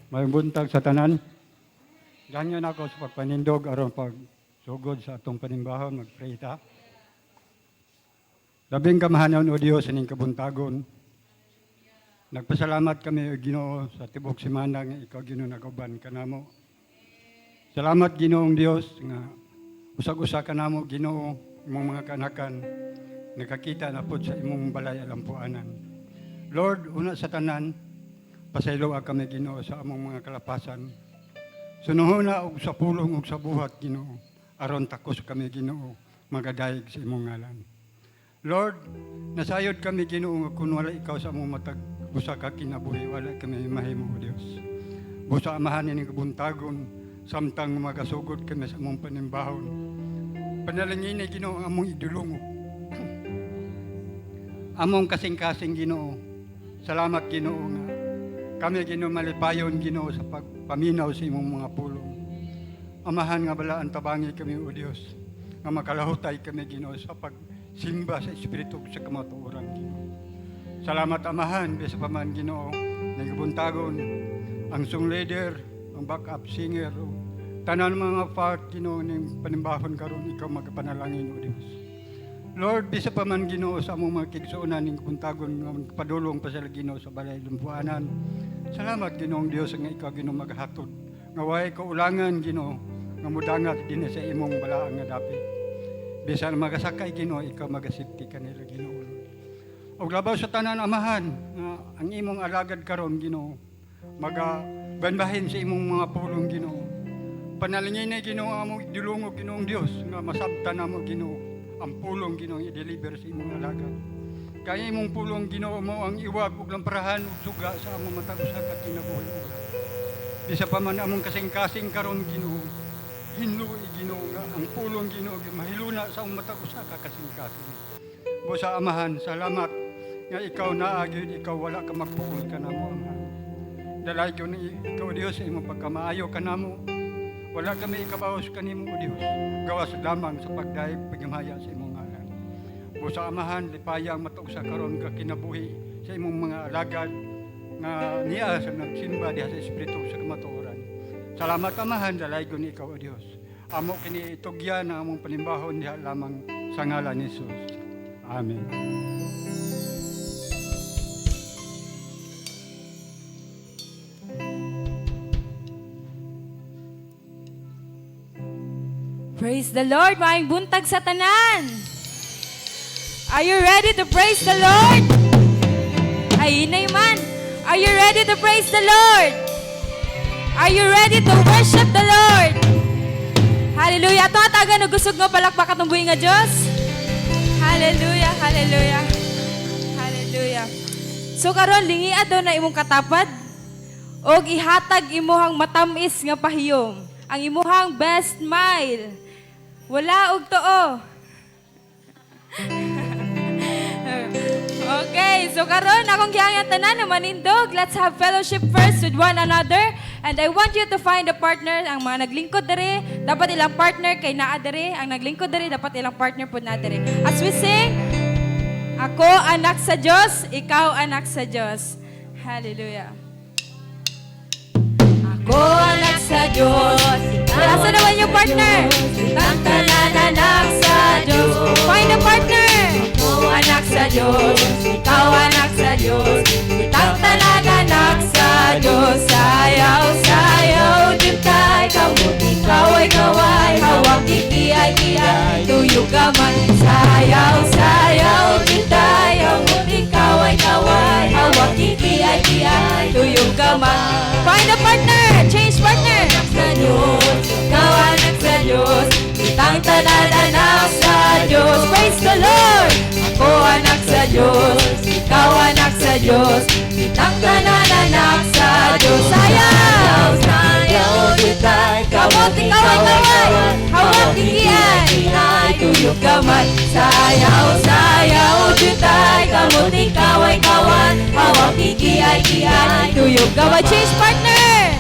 May buntag sa tanan. Ganyan ako sa pagpanindog aron pagsugod sa atong panimbahon, mag-pray ta. Labing kamahanon o Diyos ining kabuntagon. Nagpasalamat kami o Ginoo sa tibok semana nga ikaw Ginoo nagauban kanamo. Salamat Ginoong Dios nga usag-usa kanamo Ginoo imong mga kanakan nakakita na pud sa imong balay alampuanan. Lord, una sa tanan, pasaylo kami Ginoo sa among mga kalapasan. Sunuhuna og sa pulong og sa buhat Ginoo aron takos kami Ginoo magadayeg sa imong ngalan. Lord, nasayod kami Ginoo nga kun wala ikaw sa among matag usa ka kinabuhi wala kami mahimo o Dios. Busa amahan ning kabuntagon samtang magasugod kami sa among panimbahon. Panalangin ni Ginoo ang among idulungo. Among kasing-kasing Ginoo. Salamat Ginoo nga kami Ginoo malipayon Ginoo sa pagpaminaw sa imong mga pulong. Amahan nga balaan tabangi kami o Dios nga makalahutay kami Ginoo sa pagsimba sa espiritu sa kamatuoran Ginoo. Salamat Amahan bisa pa man Ginoo nagabuntagon ang song leader, ang backup singer, tanan mga part Ginoo ning panimbahon karon ikaw magapanalangin o Dios. Lord, bisa pa man Ginoo sa among mga kigsuonan ning buntagon nga padulong pa sila Ginoo sa balay lumpuanan. Salamat Ginoong Dios nga ikaw Ginoo maghatod. Nga way kaulangan Ginoo nga mudangat dinhi sa imong balaang nga dapit. Bisan magasakay Ginoo ikaw magasipti kanila Ginoo. Og labaw sa tanan Amahan nga ang imong alagad karon Ginoo magabanbahin sa imong mga pulong Ginoo. Panalangin na Ginoo among idulungo Ginoong Dios nga masabtan namo Ginoo ang pulong Ginoo i-deliver sa imong alagad. Kaya imong pulong Ginoo mo ang iwag ug lamparahan ug suga sa among matag usa ka kinabuhi. Bisa pa man among kasing-kasing karon Ginoo. Hinluoy Ginoo nga ang pulong Ginoo mahiluna sa among matag usa ka kasing-kasing. Busa Amahan, salamat nga ikaw naagid ikaw wala ka magpuol kanamo Amahan. Dalay gyud ikaw Dios sa imong pagkamaayo kanamo. Wala kami ikabawas kanimo o Dios. Gawas lamang sa pagdayeg pagamaya sa imong ngalan. Busa Amahan, lipayang matuog sa karon ka kinabuhi sa imong mga alagad nga niya sa nagsimba diha sa espiritu sa kamatuoran. Salamat Amahan, dalaygon ikaw o Dios. Amo kini itugyan ang among panimbahon diha lamang sa ngalan ni Jesus. Amen. Praise the Lord, maayong buntag sa tanan. Are you ready to praise the Lord? Ay, inay man. Are you ready to praise the Lord? Are you ready to worship the Lord? Hallelujah. Ito nga taga nagusog nga palakpak at buhay nga Diyos. Hallelujah, hallelujah. Hallelujah. So karon lingi adto na imong katapad og ihatag imuhang matamis nga pahiyom. Ang imuhang best smile. Wala og too. Okay, so karon akong gihangan tanan na manindog. Let's have fellowship first with one another. And I want you to find a partner. Ang mga naglingkod dere, dapat ilang partner kay naa dere. Ang naglingkod dere, dapat ilang partner po na dere. As we sing, ako anak sa Diyos, ikaw anak sa Diyos. Hallelujah. Ako anak sa Diyos. Nasa naman yung partner? Ang tanan anak sa Diyos. Find a partner. Ako anak sa Diyos. Ikaw anak sa Diyos. Itang tanan anak sa Diyos. Sayaw, sayaw, jutay, kamuti, kaway, kaway, hawak, kikiyay, kiyay, tuyog gaman. Sayaw, sayaw, jutay, kamuti, kaway, kaway, hawak, kikiyay, kiyay, tuyog gaman. Find a partner. Change partner. Anak sa Diyos, ikaw anak sa Diyos, itang tanan anak sa Diyos. Praise the Lord. Ako anak sa Diyos, ikaw anak sa Diyos, itang tanan anak sa Diyos. Sayaw, sayaw, jutay, kamuti, kaway, kaway, hawak, kikiyay, tuyog gaman. Sayaw, sayaw, jutay, kamuti, kaway, kaway, hawak, kikiyay, tuyog gaman. Change partner.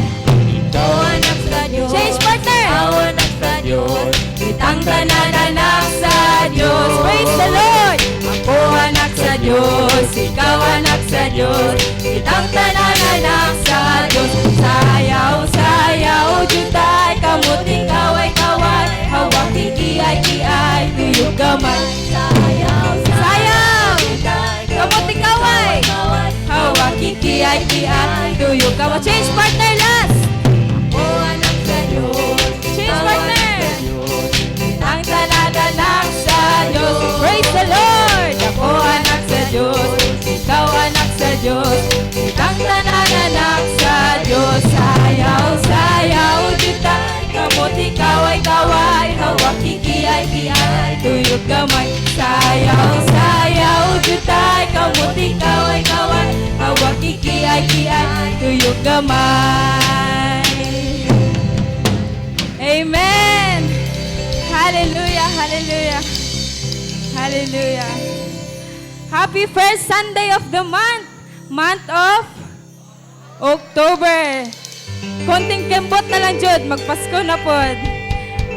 Ikaw anak sa Diyos. Change partner. Ikaw anak sa Diyos. Itang tanan anak sa Diyos. Praise the Lord. Ako anak sa Diyos. Ikaw anak sa Diyos. Itang tanan anak sa Diyos. Sayaw. Diyos. Kitang tanan anak sa Diyos. Sayaw, sayaw, juta. Kamot ikaw ay kaway. Hawak kikiyay-kiyay. Tuyog gamay. Sayaw, sayaw, juta. Kamot ikaw ay kaway. Hawak kikiyay-kiyay. Tuyog gamay. Amen. Hallelujah, hallelujah. Hallelujah. Happy first Sunday of the month of October. Konting kembot na lang jud, magpasko na pod.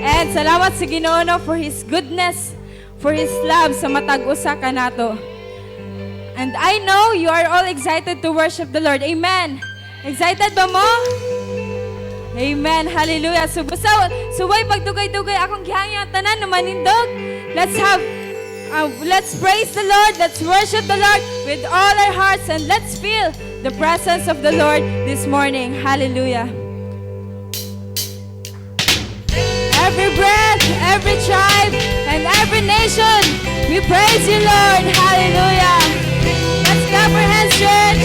And salamat sa Ginoo no, for His goodness, for His love sa matag usa ka nato. And I know you are all excited to worship the Lord. Amen. Excited ba mo? Amen. Hallelujah. Subay pagdugay-dugay akong gihangyo tanan no manindog. Let's praise the Lord. Let's worship the Lord with all our hearts, and let's feel the presence of the Lord this morning. Hallelujah. Every breath, every tribe, and every nation, we praise you, Lord. Hallelujah. Let's clap our hands, church.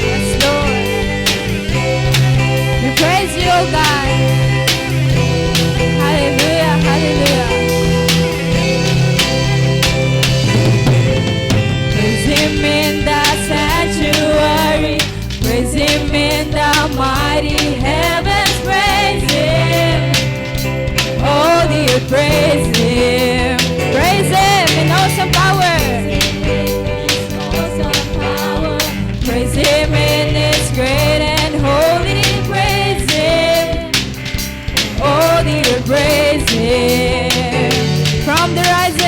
Yes, Lord. We praise you, oh God. Hallelujah, hallelujah. Praise Him in the sanctuary. Praise Him in the mighty heavens. Praise Him. Oh, the earth, praise Him. Praise Him in awesome power. Praise Him in His great and holy. Praise Him. Oh, the earth, praise Him. From the rising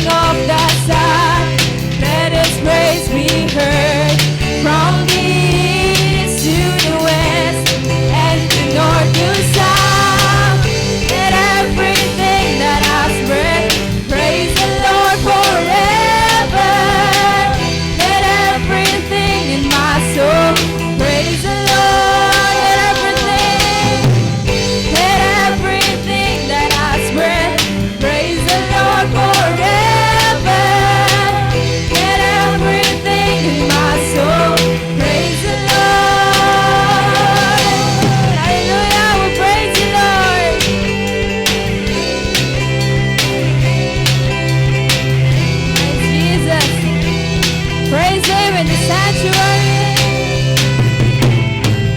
of the sun, let His praise be heard. From the east to the west, and the north to south, let everything that has breath praise the Lord forever. Let everything in my soul praise the Lord. Let everything that has breath praise the Lord forever. Let everything in my soul praise the Lord. Hallelujah, we praise you, Lord. Praise Jesus. Praise Him in the sanctuary.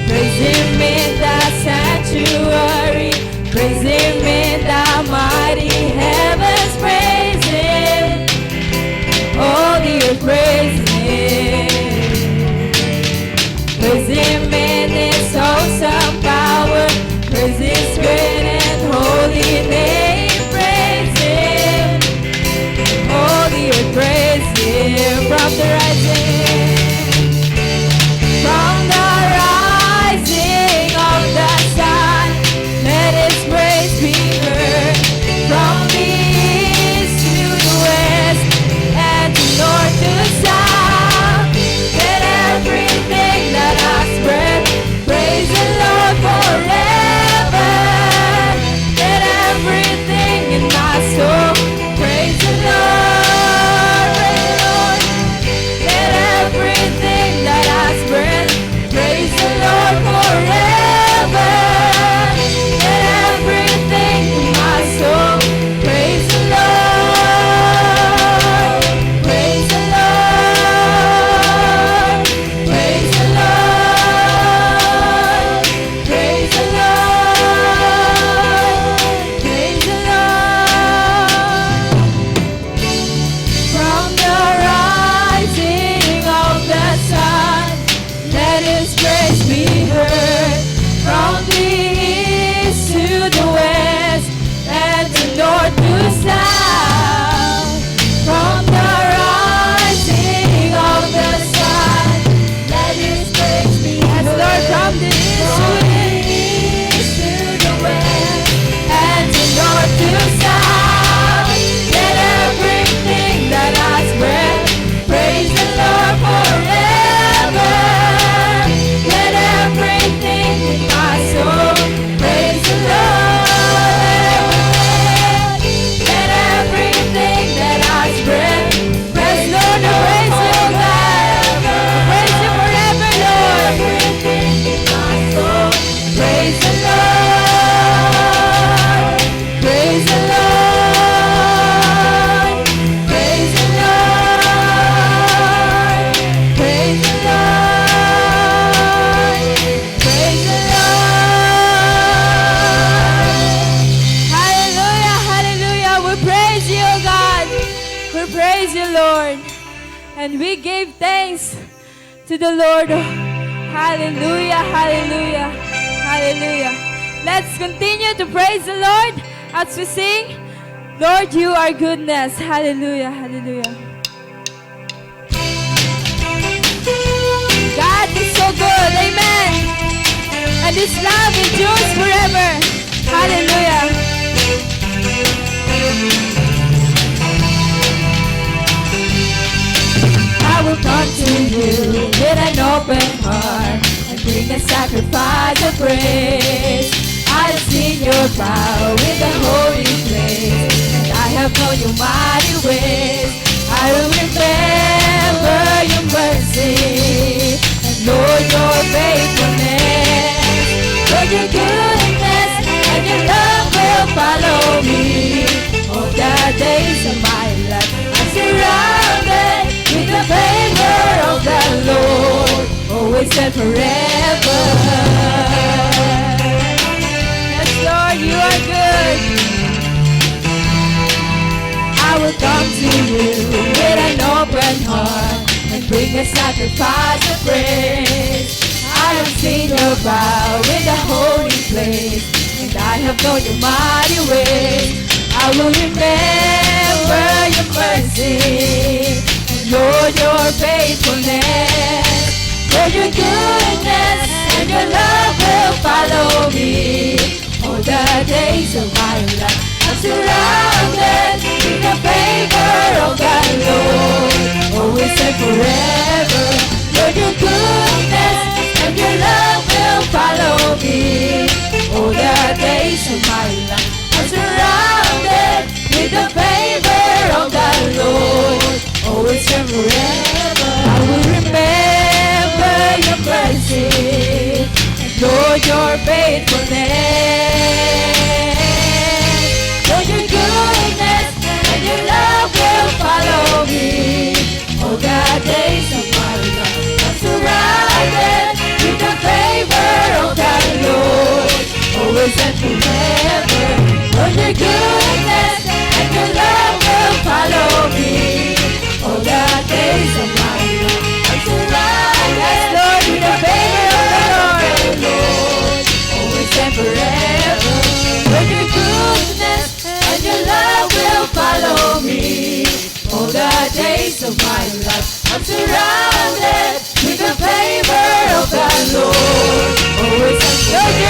Praise Him in the sanctuary. Praise Him in the mighty heavens. Praise Him. Oh, the earth, praise Him. Praise Him in His awesome power. Praise His great and holy name. Praise Him. Oh, the earth, praise Him. From the rising of the sun, And we gave thanks to the Lord. Hallelujah, hallelujah, hallelujah. Let's continue to praise the Lord as we sing, Lord, you are goodness. Hallelujah, hallelujah. God is so good, amen. And His love endures forever. Hallelujah. I will come to you with an open heart and bring a sacrifice of praise. I have seen your power in the holy place, and I have known your mighty ways. I will remember your mercy and Lord, your faithfulness. Lord, your goodness and your love will follow me all the days of my life. I'm surrounded with the favor of the Lord, always and forever. Yes, Lord, you are good. I will come to you with an open heart and bring a sacrifice of praise. I have seen your power in the holy place, and I have known your mighty ways. I will remember your mercy, Lord, your faithfulness. Lord, your goodness and your love will follow me all the days of my life. I'm surrounded in the favor of the Lord, always and forever. Lord, your goodness and your love will follow me all the days of my life. I'm surrounded with the favor of the Lord, always and forever. I will remember your mercy, Lord, your faithfulness. Lord, your goodness and your love will follow me all the days of my life. I'm surrounded with the favor of the Lord, always and forever. Lord, your goodness and your love will follow me all the days of my life. I'm surrounded, Lord, with the favor of the Lord, always and forever. Lord, your goodness and your love will follow me all the days of my life. I'm surrounded with the favor of the Lord, always and forever.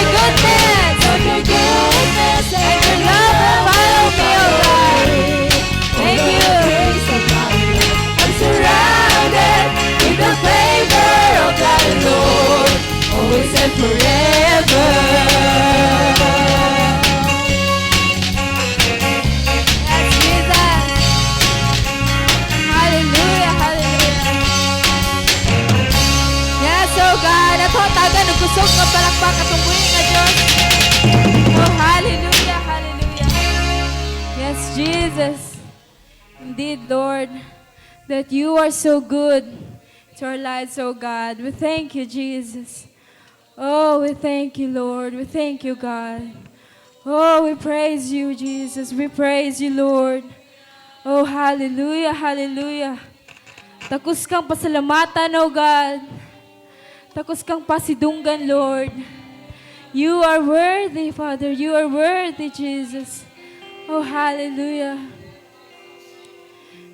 Lord, your goodness and your love will follow me, oh God. Thank you. I'm surrounded with the favor of the Lord, always and forever. Yes, Jesus. Hallelujah, hallelujah. Yes, oh God, ako taga nagkusog ng palakpak atong buhay nga Diyos. Oh, hallelujah, hallelujah. Yes, Jesus. Indeed, Lord, that you are so good to our lives, oh God. We thank you, Jesus. Oh, we thank you, Lord. We thank you, God. Oh, we praise you, Jesus. We praise you, Lord. Oh, hallelujah, hallelujah. Takus kang pasalamatan, oh God. Takus kang pasidunggan, Lord. You are worthy, Father. You are worthy, Jesus. Oh, hallelujah.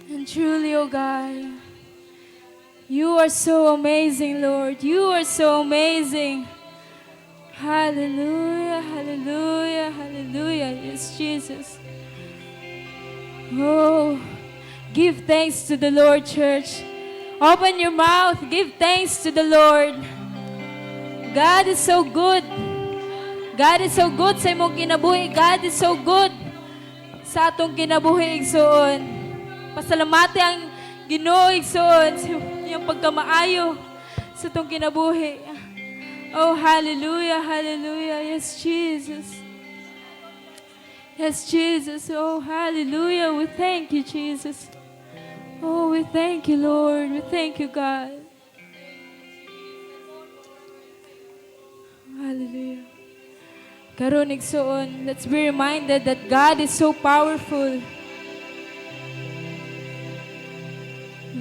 And truly, oh God, you are so amazing, Lord. You are so amazing. Hallelujah, hallelujah, hallelujah. Yes, Jesus. Oh, give thanks to the Lord, church. Open your mouth. Give thanks to the Lord. God is so good. God is so good sa imong kinabuhi. God is so good sa atong kinabuhi, igsoon. Pasalamati ang Ginoo, igsoon, sa iyang pagkamaayo sa atong kinabuhi. Oh, hallelujah, hallelujah. Yes, Jesus. Yes, Jesus. Oh, hallelujah. We thank you, Jesus. Oh, we thank you, Lord. We thank you, God. Hallelujah. Karon igsoon, let's be reminded that God is so powerful.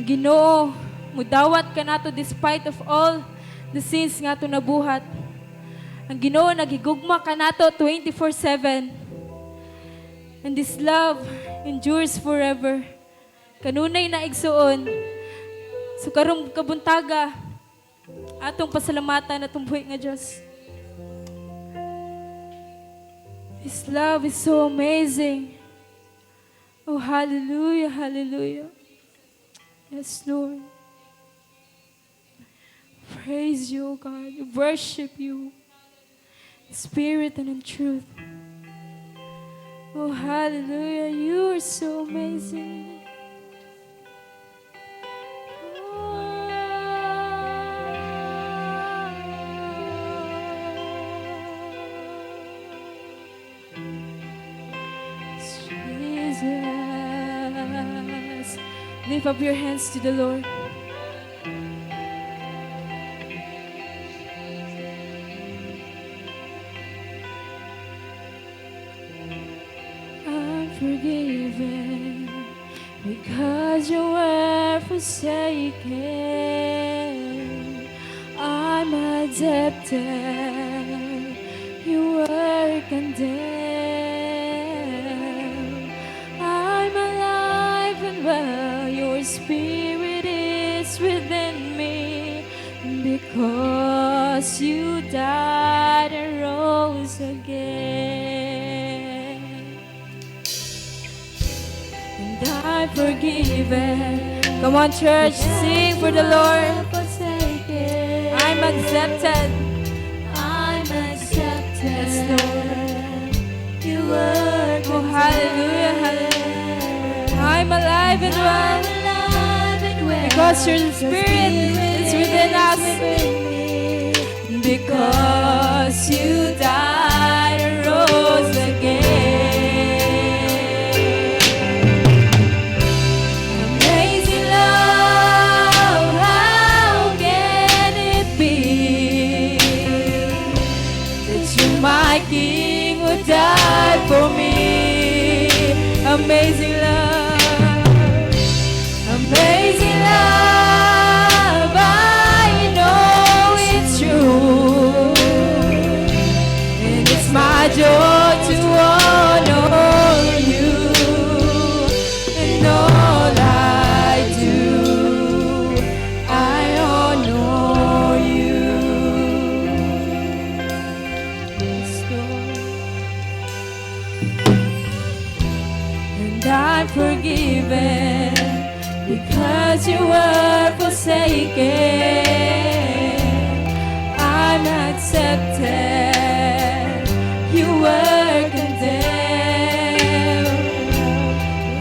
Ang Ginoo, mudawat ka nato despite of all the sins nga to nabuhat. Ang Ginoo, nagigugma ka nato 24/7. And this love endures forever. Kanunay na igsuon. So karong kabuntaga, atong pasalamatan atong buhi nga Diyos. His love is so amazing. Oh, hallelujah, hallelujah. Yes, Lord. Praise you, God. Worship you in spirit and in truth. Oh, hallelujah. You are so amazing. Jesus. Lift up your hands to the Lord. I'm forgiven because you were forsaken. I'm accepted. You were condemned. I'm alive and well. Your spirit is within me. Because you died and rose again. And I'm forgiven. Come on, church, sing for the Lord. I'm accepted. I'm accepted. Yes, Lord. You were Oh, hallelujah, hallelujah. I'm alive and well. alive and well. Because your spirit is within us. Because you died and rose again. Amazing love, how can it be that you, my King, would die for me? Amazing love, amazing love, I know it's true, and it's my joy to honor you, and all I do, I honor you. Yes, Lord. And I'm forgiven because you were forsaken. I'm accepted. You were condemned.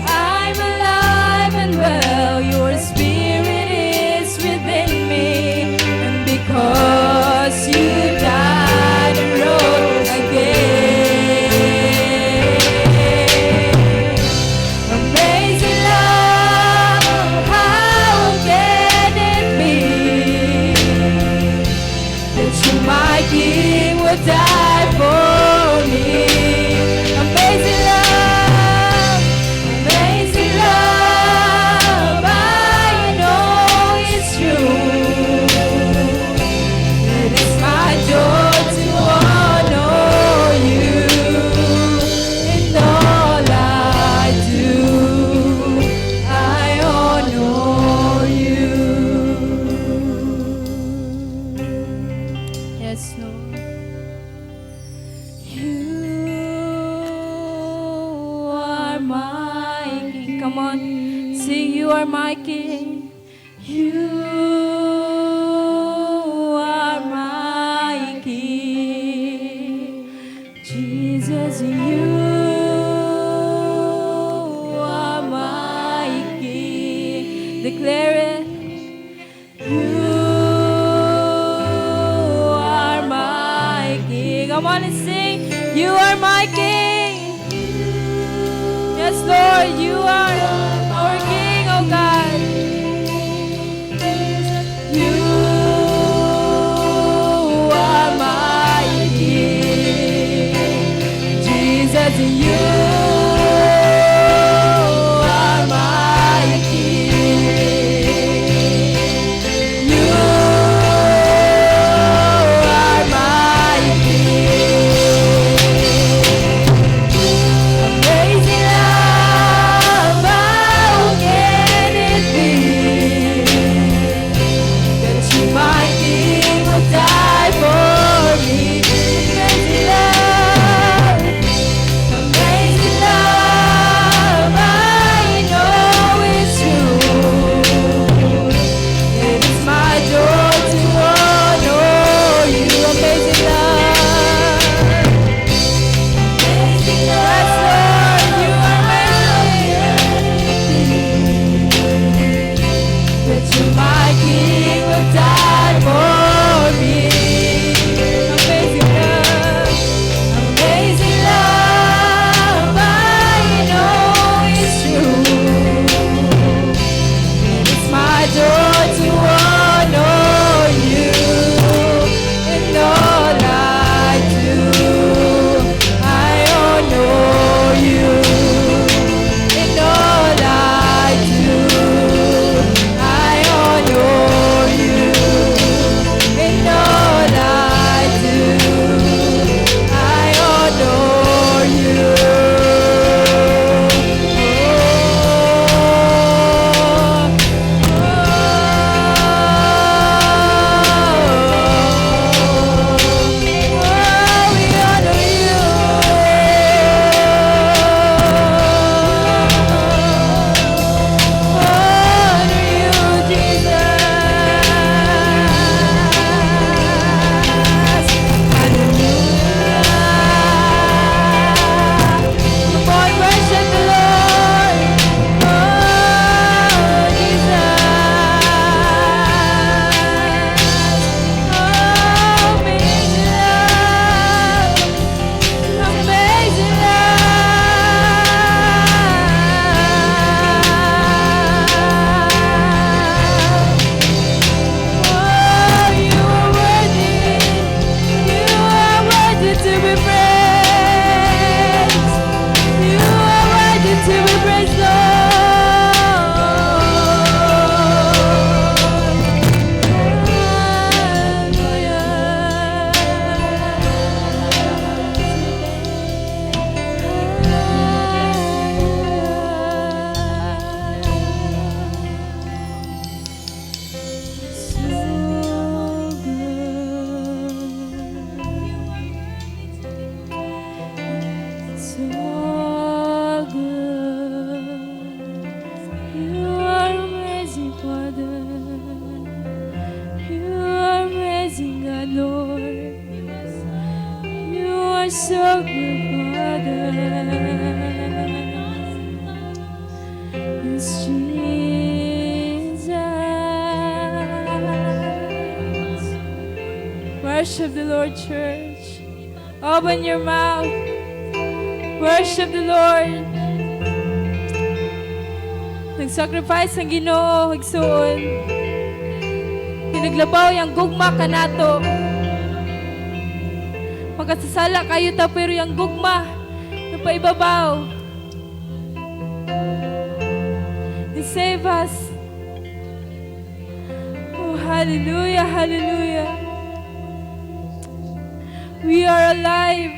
I'm alive and well. Your spirit is within me. And because you died and rose again. Amazing love, how can it be that you, my King, would die for me? Amazing love, I know it's true. It is my joy to honor you, and all I do, I honor you. Yes, Lord. You are my King. Come on, sing. You are my King. You are my King. Jesus, you are my King. Declare it. You are my King. Come on and sing. You are my King. Yes, Lord, you are our King, oh God. You are my King. Jesus, you are my King. so good, Father. Yes, Jesus. Worship the Lord, church. Open your mouth. Worship the Lord. Nag-sacrifice ang Ginoo, higsuon. Pinaglabaw yung gugma kanato. Magkasasala kayo ta pero yung gugma napaibabaw. He save us. Oh, hallelujah, hallelujah. We are alive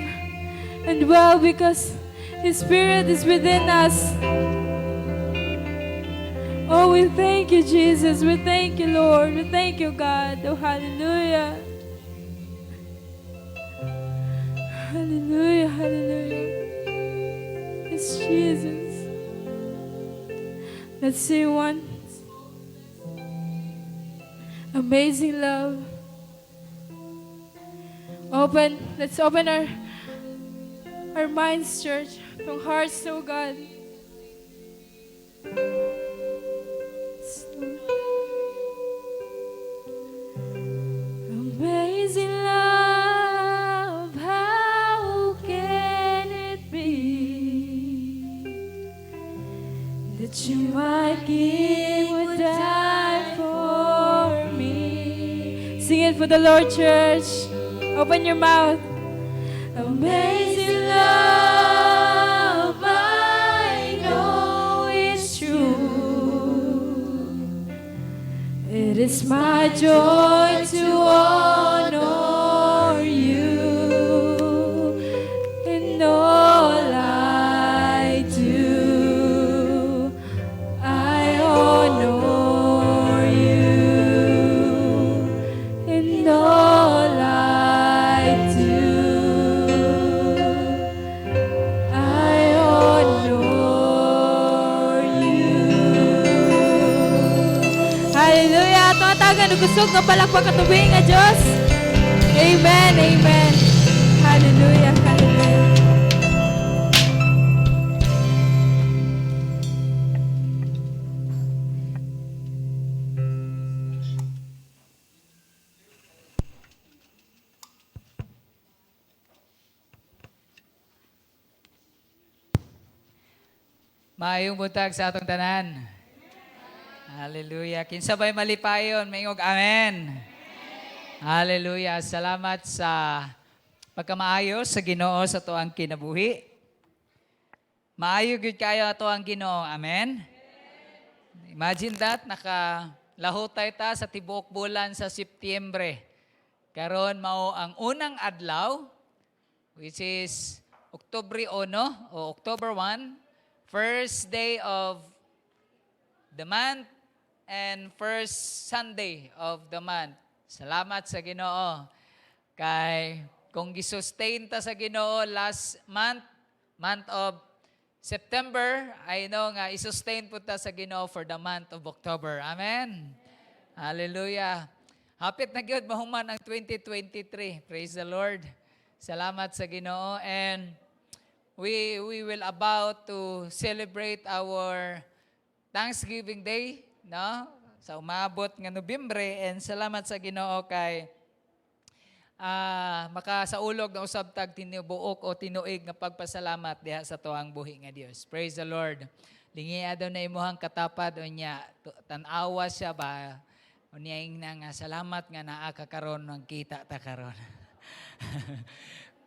and well because His Spirit is within us. Oh, we thank you, Jesus. We thank you, Lord. We thank you, God. Oh, hallelujah. Hallelujah, hallelujah. It's Jesus. Let's sing one. Amazing love. Let's open our minds, church, our hearts, oh God. Amazing love, how can it be that you might give would die for me? Sing it for the Lord, church. Open your mouth. Amazing love, I know it's true. It is my joy to honor you in all I do. I honor you in all I do. I honor you. Hallelujah. Tumatagan o gusog ng palakpak at tubig nga Diyos. Amen, amen. Hallelujah, hallelujah. Maayong buntag sa atong tanan. Hallelujah. Kinsabay malipayon, maingog amen. Hallelujah. Salamat sa pagkamaayos sa Ginoo sa tuang kinabuhi. Maayo gyud kayo ato ang Ginoo. Amen. Imagine that nakalahutay ta sa tibuok bulan sa Setyembre. Karon mao ang unang adlaw which is Oktubre 1 o October 1. First day of the month and first Sunday of the month. Salamat sa Ginoo. Kay kung gisustain ta sa Ginoo last month of September, I know nga isustain po ta sa Ginoo for the month of October. Amen. Hallelujah. Hapit na gyud mahuman ang 2023. Praise the Lord. Salamat sa Ginoo and we will about to celebrate our Thanksgiving Day, no? Sa umabot nga Nobyembre and salamat sa Ginoo kay makasaulog na usab tag tinubuok o tinuig nga pagpasalamat diha sa tuang buhi nga Dios. Praise the Lord. Lingi adto na imuhang katapad unya tan-awa siya ba unya na nga salamat nga naa ka karon ng kita ta karon.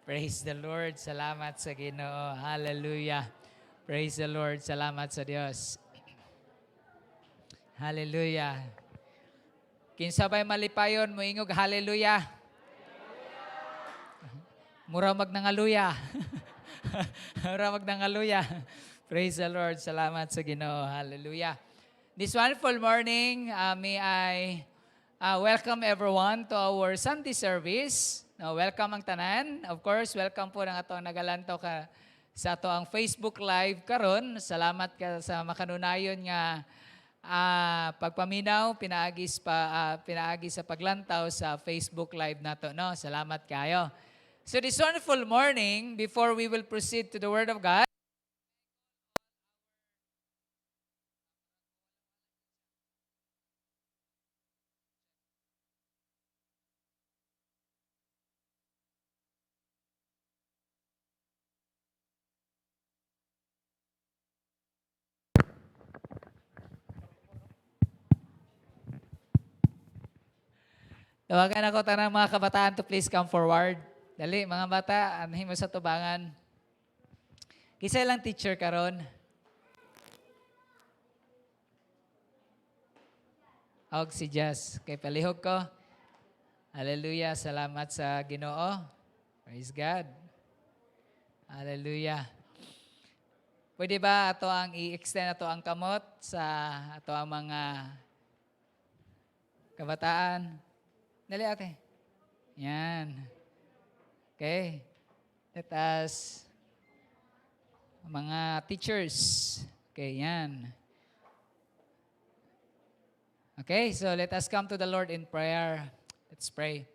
Praise the Lord. Salamat sa Ginoo. Hallelujah. Praise the Lord. Salamat sa Dios. Hallelujah. Kinsabay malipayon, moingog hallelujah. Mura magnangaluya. Mura magnangaluya. Praise the Lord. Salamat sa Ginoo. Hallelujah. This wonderful morning, may I welcome everyone to our Sunday service. No, welcome ang tanan. Of course, welcome po ng atong nagalanto ka sa ato ang Facebook Live karon. Salamat ka sa makanunayon nga pagpaminaw, pinaagi sa paglantaw sa Facebook Live nato. No? Salamat kayo. So this wonderful morning, before we will proceed to the Word of God, tawagan ako tanang mga kabataan to please come forward. Dali, mga bata, anhin mo sa tubangan. Kisa lang teacher karon. Og si Jazz. Kay palihog ko. Hallelujah. Salamat sa Ginoo. Praise God. Hallelujah. Pwede ba ato ang i-extend ato ang kamot sa ato ang mga kabataan? Dali ate. Yan. Okay. Let us, mga teachers. Okay, yan. Okay, so let us come to the Lord in prayer. Let's pray.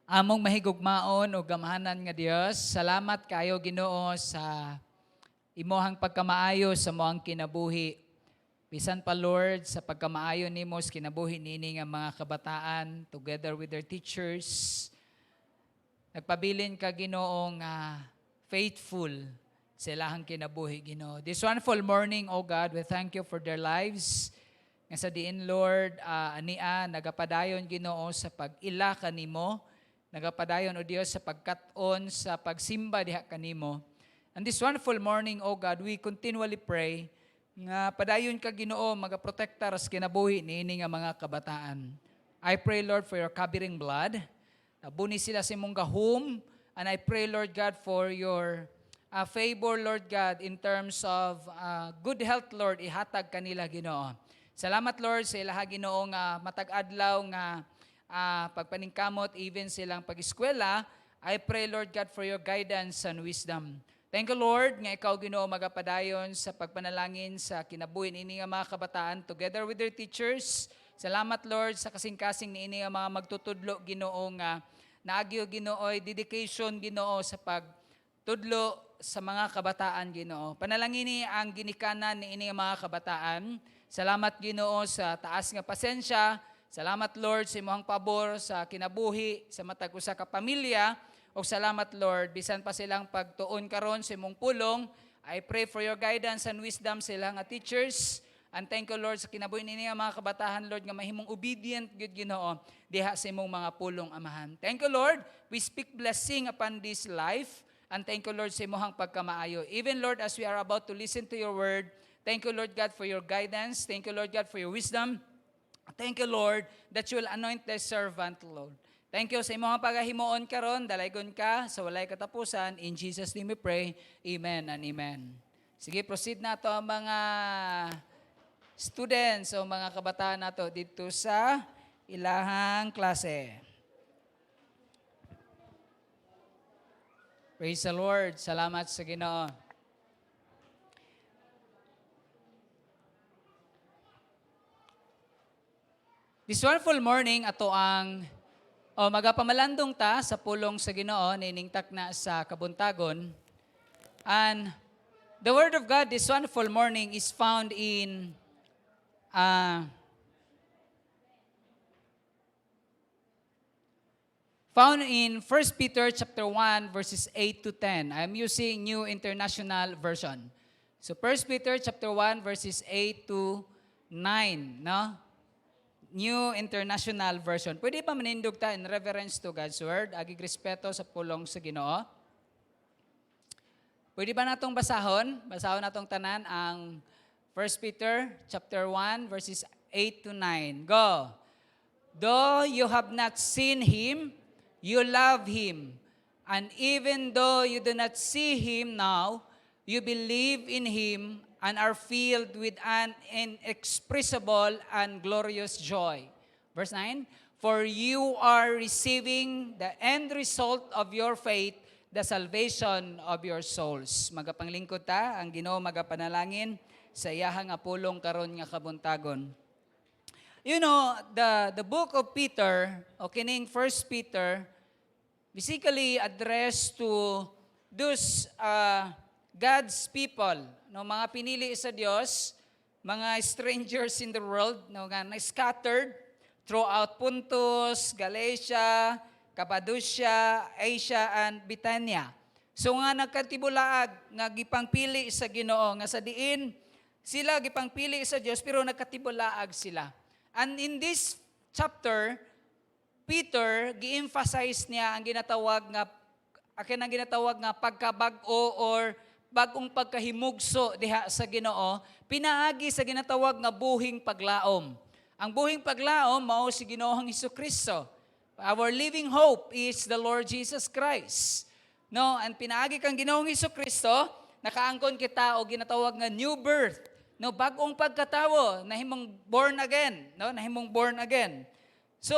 Among mahigugmaon o gamahanan nga Dios, salamat kayo Ginoo sa imohang pagkamaayo sa moang kinabuhi. Bisan pa Lord, sa pagkamaayo nimo sa kinabuhi nini nga mga kabataan together with their teachers. Nagpabilin ka Ginoong faithful sa ilahang kinabuhi Ginoo. This wonderful morning, O God, we thank you for their lives. Nga sa diin Lord, ania nagapadayon Ginoo sa pag-ila kanimo, nagapadayon o Dios sa pagkat-on sa pagsimba diha kanimo. And this wonderful morning, O God, we continually pray nga padayon ka Ginoo magaprotektar sa kinabuhi niini nga mga kabataan. I pray Lord for your covering blood. Buni sila sa imong gahom, and I pray Lord God for your favor Lord God in terms of good health Lord ihatag kanila Ginoo. Salamat Lord sa ilaha Ginoo nga matag-adlaw nga pagpaningkamot even silang pag-eskwela. I pray Lord God for your guidance and wisdom. Thank you, Lord, nga ikaw, Ginoo, magapadayon sa pagpanalangin sa kinabuhin ini nga mga kabataan together with their teachers. Salamat, Lord, sa kasing-kasing ni ini nga mga magtutudlo, Ginoo, nga naagyo, Ginoo, dedication, Ginoo, sa pagtudlo sa mga kabataan, Ginoo. Panalangin ang ginikanan ni ini nga mga kabataan. Salamat, Ginoo, sa taas nga pasensya. Salamat, Lord, sa imong pabor sa kinabuhi, sa matag usa ka pamilya. O salamat Lord, bisan pa silang pagtuon karon sa imong pulong, I pray for your guidance and wisdom sa ilang teachers. And thank you Lord sa kinabuhi nini nga mga kabataan Lord nga mahimong obedient gud Ginoo diha sa imong mga pulong amahan. Thank you Lord, we speak blessing upon this life. And thank you Lord sa imong pagkamaayo. Even Lord as we are about to listen to your word, thank you Lord God for your guidance. Thank you Lord God for your wisdom. Thank you Lord that you will anoint thy servant Lord. Thank you sa imong pagahimoon karon, dalaygon ka sa walay katapusan. In Jesus name we pray. Amen and amen. Sige, proceed na to ang mga students o mga kabataan nato dito sa ilahang klase. Praise the Lord. Salamat sa Ginoo. This wonderful morning ato ang magapamalandong ta sa pulong sa Ginoo niningtak na sa kabuntagon. And the word of God this wonderful morning is found in found in 1 Peter chapter 1 verses 8 to 10. I'm using New International Version. So 1 Peter chapter 1 verses 8 to 9, no? New International Version. Pwede pa manindog ta in reverence to God's Word, agig respeto sa pulong sa Ginoo. Pwede ba natong basahon? Basahon natong tanan ang 1 Peter chapter 1 verses 8 to 9. Go. Though you have not seen Him, you love Him. And even though you do not see Him now, you believe in Him and are filled with an inexpressible and glorious joy. Verse 9, for you are receiving the end result of your faith, the salvation of your souls. Magapanglingkod ta, ang Ginoo magapanalangin sa iyahang apulong karon nga kabuntagon. You know, the book of Peter, o kining 1 Peter, basically addressed to those God's people, no, mga pinili sa Diyos, mga strangers in the world, no, nga scattered throughout Pontus, Galatia, Cappadocia, Asia, and Bithynia. So nga nagkatibulaag, nga gipangpili sa Ginoo, nga sa diin, sila gipangpili sa Diyos, pero nagkatibulaag sila. And in this chapter, Peter, gi-emphasize niya ang ginatawag nga pagkabag-o or bagong pagkahimugso diha sa Ginoo, pinaagi sa ginatawag nga buhing paglaom. Ang buhing paglaom mao si Ginoong Hesukristo. Our living hope is the Lord Jesus Christ. No, and pinaagi kang Ginoong Hesukristo, nakaangkon kita o ginatawag nga new birth. No, bagong pagkatawo, nahimong born again, no, nahimong born again. So,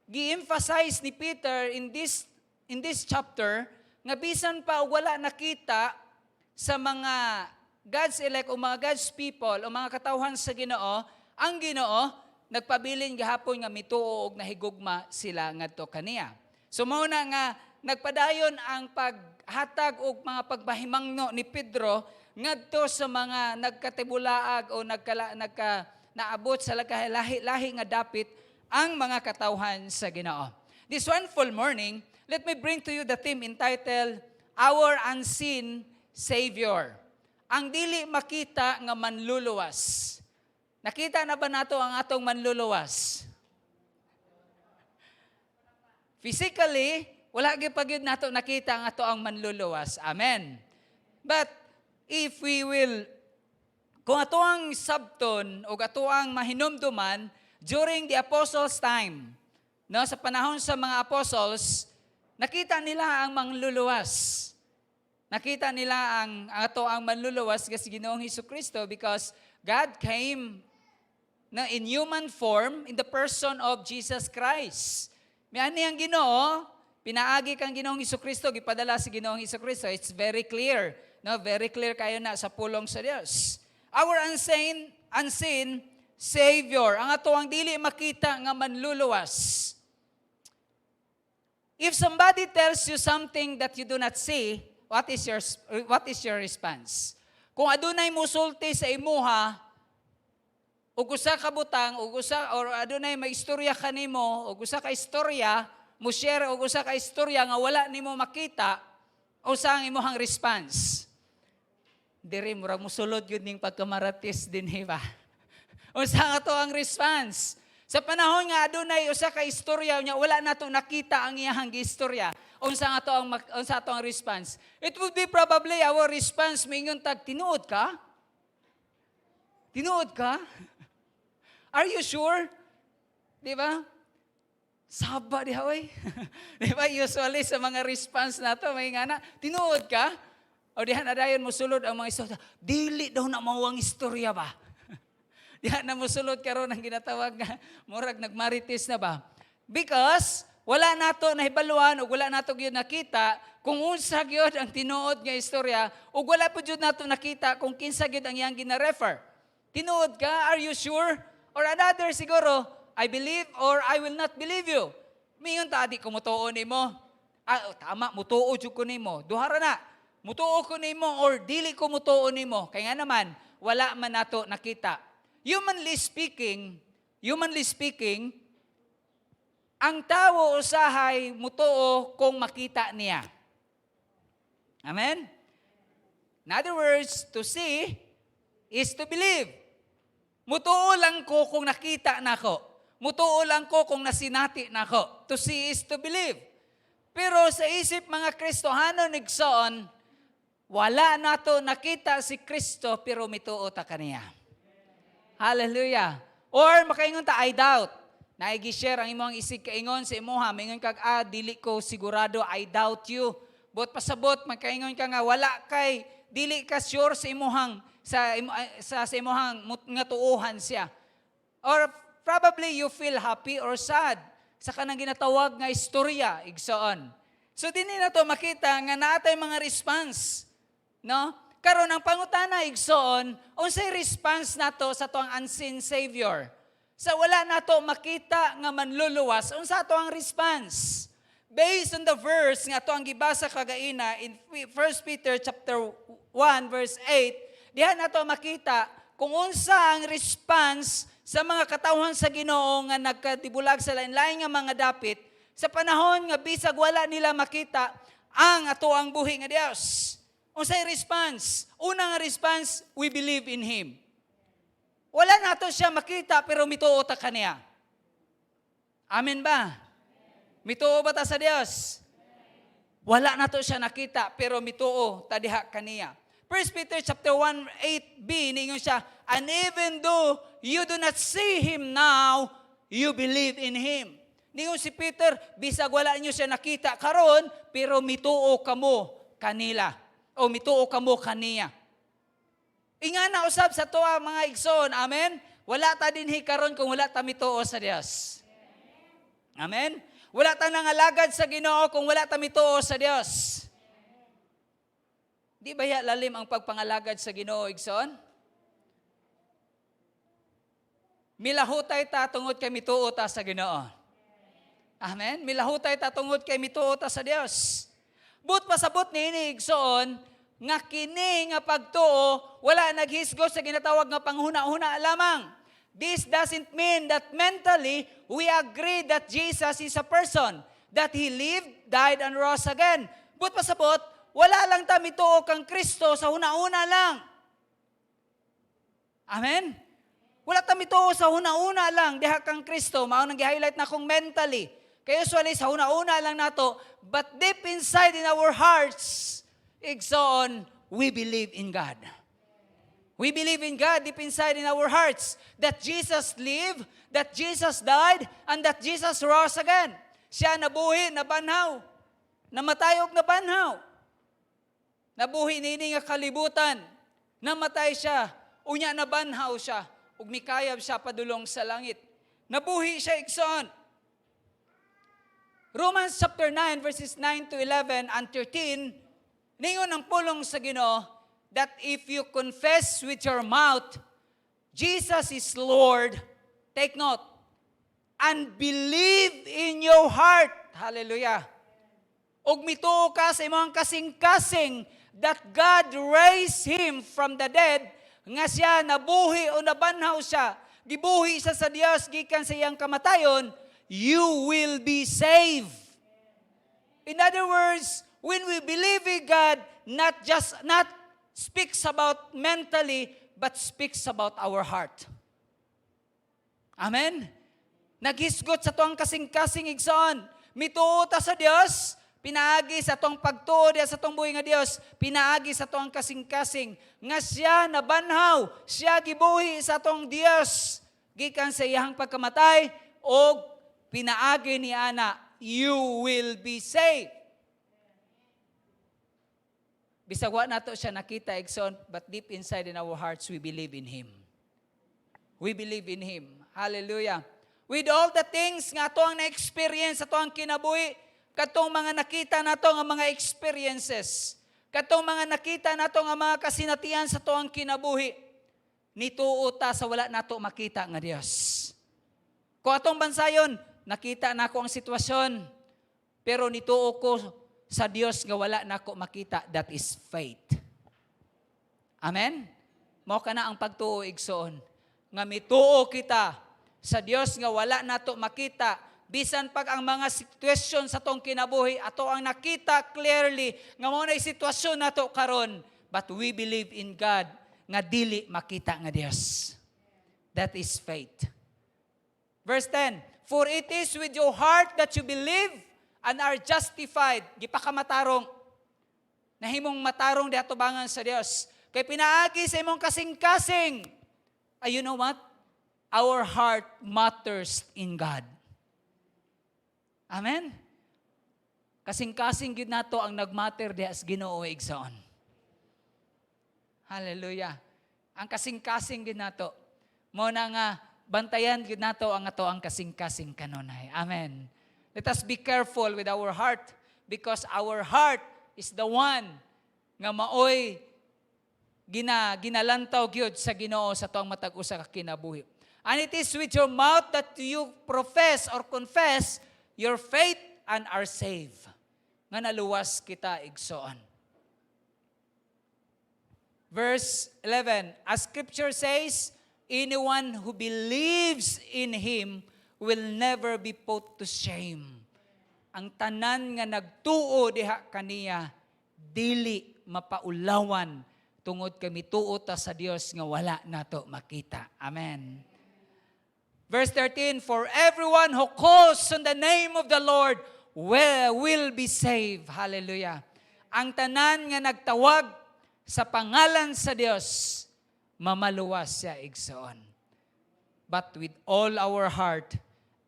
gi-emphasize ni Peter in this chapter nga bisan pa wala nakita sa mga God's elect o mga God's people o mga katawhan sa Ginoo, ang Ginoo nagpabilin gahapon nga mituo og nahigugma sila ngadto kaniya. So mao na nga nagpadayon ang paghatag og mga pagbahimangno ni Pedro ngadto sa mga nagkatibulaag o naabot sa lahi-lahi nga dapit ang mga katawhan sa Ginoo. This wonderful morning, let me bring to you the theme entitled, Our Unseen Savior. Ang dili makita nga manluluwas. Nakita na ba nato ang atong manluluwas? Physically, wala gyud pagyud nato nakita ang ato ang manluluwas. Amen. But if we will, kung ato ang sabton o ato ang mahinumduman during the apostles' time, no, sa panahon sa mga apostles, nakita nila ang manluluwas. Nakita nila ang ato ang manluluwas kasi Ginoong Hesukristo because God came na in human form in the person of Jesus Christ. Miani ang Ginoo, pinaagi kang Ginoong Hesukristo, gipadala si Ginoong Hesukristo. It's very clear, no? Very clear kayo na sa pulong sa Dios. Our unseen Savior, ang ato ang dili makita nga manluluwas. If somebody tells you something that you do not see, what is your response? Kung adunay musulti sa imuha, ug usa ka butang, ug usa or adunay maistorya kanimo, ug usa ka istorya, mo share og usa ka istorya nga wala nimo makita, usa ang imong response? Diri murag musulod gyud ning pagkamaratis dinhi ba? Unsa nga to ang response? Sa panahon nga adunay usa ka istorya nya wala nato nakita ang iyang istorya. Unsa ato ang response? It would be probably our response mingon tag tinuod ka? Tinuod ka? Are you sure? Di ba? Saba di haway. Di ba usually sa mga response nato may ngana, tinuod ka? O diha na dayon mosulod ang mga istorya. Dili daw na mawang istorya ba? Diha na mosulod karon ang ginatawag nga murag nagmarites na ba? Because wala nato nahibaluan o wala nato gyud nakita kung unsa gyud ang tinuod nga istorya o wala po gyud nato nakita kung kinsa gyud ang iyang gina-refer. Tinuod ka? Are you sure? Or another siguro, I believe or I will not believe you. Mingon ta di ko mutuo nimo. Tama, mutuo jud ko nimo. Duhara na. Mutuo ko nimo or dili ko mutuo nimo. Kaya nga naman wala man nato nakita. Humanly speaking, ang tao usahay mutuo kung makita niya. Amen? In other words, to see is to believe. Mutuo lang ko kung nakita nako. Mutuo lang ko kung nasinati nako. To see is to believe. Pero sa isip mga Kristohano nigsoon, wala nato nakita si Kristo pero mituo ta kaniya. Hallelujah. Or makaingon ta, I doubt. Naigi-share ang imong isig kaingon sa imuha. Maingon kag, dili ko sigurado, I doubt you. But pasabot, makaingon ka nga, wala kay, dili ka sure sa imuhang, sa imuhang nga tuuhan siya. Or probably you feel happy or sad sa kanang ginatawag nga istorya, igsoon. So din na to makita nga naatay mga response. No? Karon ang pangutana igsoon, unsay response nato sa tuang unseen Savior? Sa wala nato makita nga manluluwas, unsa ato ang response? based on the verse nga ato ang gibasa kagaina in 1 Peter chapter 1 verse 8, diha nato makita kung unsa ang response sa mga katawhan sa Ginoo nga nagkatibulag sa lain-lain nga mga dapit sa panahon nga bisag wala nila makita ang ato ang buhi nga Dios. Unsay response? Unang response, we believe in Him. Wala nato siya makita pero mituo ta kaniya. Amen ba? Mituo ba ta sa Dios? Wala nato siya nakita pero mituo ta diha kaniya. 1 Peter chapter 1:8b ningon siya, and even though you do not see Him now, you believe in Him. Ningon si Peter, bisag wala niyo siya nakita karon pero mituo kamo kanila o mituo kamo kaniya. Ingana usab sa tuwa mga igsoon, amen? Wala ta dinhi karon kung wala ta mituo sa Dios. Amen? Wala ta nangalagad sa Ginoo kung wala ta mituo sa Dios. Di ba lalim ang pagpangalagad sa Ginoo, igsoon? Milahutay ta tungod kay mituo ta sa Ginoo. Amen? Milahutay ta tungod kay mituo ta sa Dios. But pasabot niini igsoon nga kini nga pagtuo wala naghisgot sa ginatawag nga panghuna-huna lamang. This doesn't mean that mentally we agree that Jesus is a person, that He lived, died, and rose again. But pasabot, wala lang ta mituo kang Kristo sa huna-una lang. Amen? Wala ta mituo sa huna-una lang diha kang Kristo. Mao nang gi-highlight na kong mentally. Kaya usually sa huna-una lang nato, but deep inside in our hearts, igsoon, we believe in God. We believe in God deep inside in our hearts that Jesus lived, that Jesus died, and that Jesus rose again. Siya nabuhi, nabanhaw, namatay og nabanhaw. Nabuhi nini nga kalibutan, namatay siya, unya nabanhaw siya, ug mikayab siya padulong sa langit. Nabuhi siya igsoon. Romans chapter 9 verses 9 to 11 and 13, ningon ang pulong sa Ginoo that if you confess with your mouth Jesus is Lord, take note, and believe in your heart, hallelujah, ug mituo ka sa imong kasing-kasing that God raised Him from the dead, nga siya nabuhi o nabanhaw siya, gibuhi siya sa Dios gikan sa iyang kamatayon, you will be saved. In other words, when we believe in God, not speaks about mentally, but speaks about our heart. Amen? Naghisgot sa tuang kasing-kasing igsoon. Mituo ta sa Dios, pinaagi sa tuang pagtuo sa tuang buhi nga Dios, pinaagi sa tuang kasing-kasing, nga siya nabanhaw, siya gibuhi sa tuang Dios, gikan sa iyang pagkamatay, o pinaagi ni ana, you will be saved. Bisag wa nato siya nakita igsoon, but deep inside in our hearts, we believe in Him. We believe in Him. Hallelujah. With all the things nga ato ang na-experience, ato ang kinabuhi, katong mga nakita nato nga mga experiences, katong mga nakita nato nga mga kasinatian sa ato ang kinabuhi, nituo ta sa wala nato makita nga Dios. Kung atong bansayon, nakita na ko ang sitwasyon, pero nituo ko sa Dios nga wala nako makita, that is faith. Amen? Mao kana ang pagtuo igsoon, nga mituo kita sa Dios nga wala nato makita, bisan pag ang mga sitwasyon sa tong kinabuhi ato ang nakita clearly nga mao nay sitwasyon nato karon, but we believe in God nga dili makita nga Dios. That is faith. Verse 10, for it is with your heart that you believe and are justified. Gipakamatarong. Nahimong matarong di atubangan sa Dios. Kay pinaagi sa imong kasing-kasing. You know what? Our heart matters in God. Amen? Kasing-kasing gid nato ang nagmatter diha sa Ginoo igsoon. Hallelujah. Ang kasing-kasing gid nato. Mo na nga bantayan gid nato ang ato ang kasing-kasing kanunay. Amen. Let us be careful with our heart because our heart is the one nga maoy ginalantaw gyud sa Ginoo sa tuang matag usa ka kinabuhi. And it is with your mouth that you profess or confess your faith and are saved. Nga naluwas kita igsoon. Verse 11, as Scripture says, anyone who believes in Him will never be put to shame. Ang tanan nga nagtuo diha kaniya, dili mapaulawan tungod kami tuo ta sa Dios nga wala nato makita. Amen. Verse 13, for everyone who calls on the name of the Lord will be saved. Hallelujah. Ang tanan nga nagtawag sa pangalan sa Dios, mamaluwas siya igsoon. But with all our heart,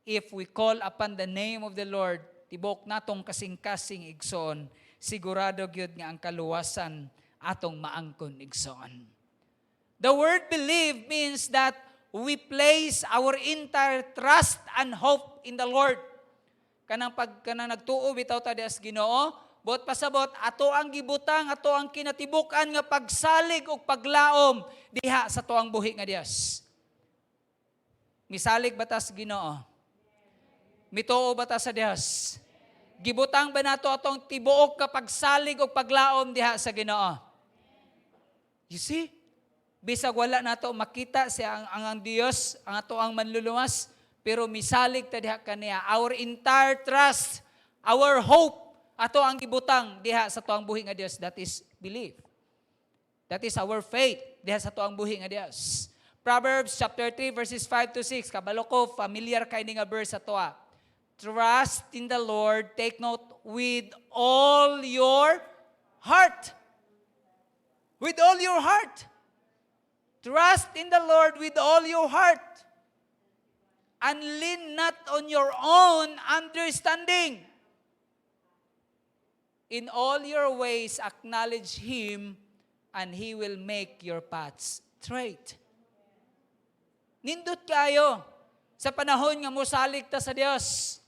if we call upon the name of the Lord, tibok natong kasing-kasing igsoon, sigurado gyud nga ang kaluwasan atong maangkon igsoon. The word believe means that we place our entire trust and hope in the Lord. Kanang nagtuo bitaw ta dias Ginoo, bot pasabot ato ang gibutang, ato ang kinatibukan nga pagsalig ug paglaom diha sa tuang buhi nga Dios. Misalig batas Ginoo. Mituo bata sa Dios. Gibutang ba nato atong tibuok ka pagsalig ug paglaom diha sa Ginoo? You see? Bisag wala nato makita siya ang Dios, ang ato ang manluluwas, pero misalig ta diha kaniya. Our entire trust, our hope, ato ang gibutang diha sa tuang buhi nga Dios, that is belief. That is our faith diha sa tuang buhi nga Dios. Proverbs chapter 3 verses 5 to 6, kabalo ko familiar kay ni nga verse ato. Trust in the Lord, take note, with all your heart. With all your heart. Trust in the Lord with all your heart. And lean not on your own understanding. In all your ways, acknowledge Him, and He will make your paths straight. Nindot kayo sa panahon nga mosalig ta sa Dios.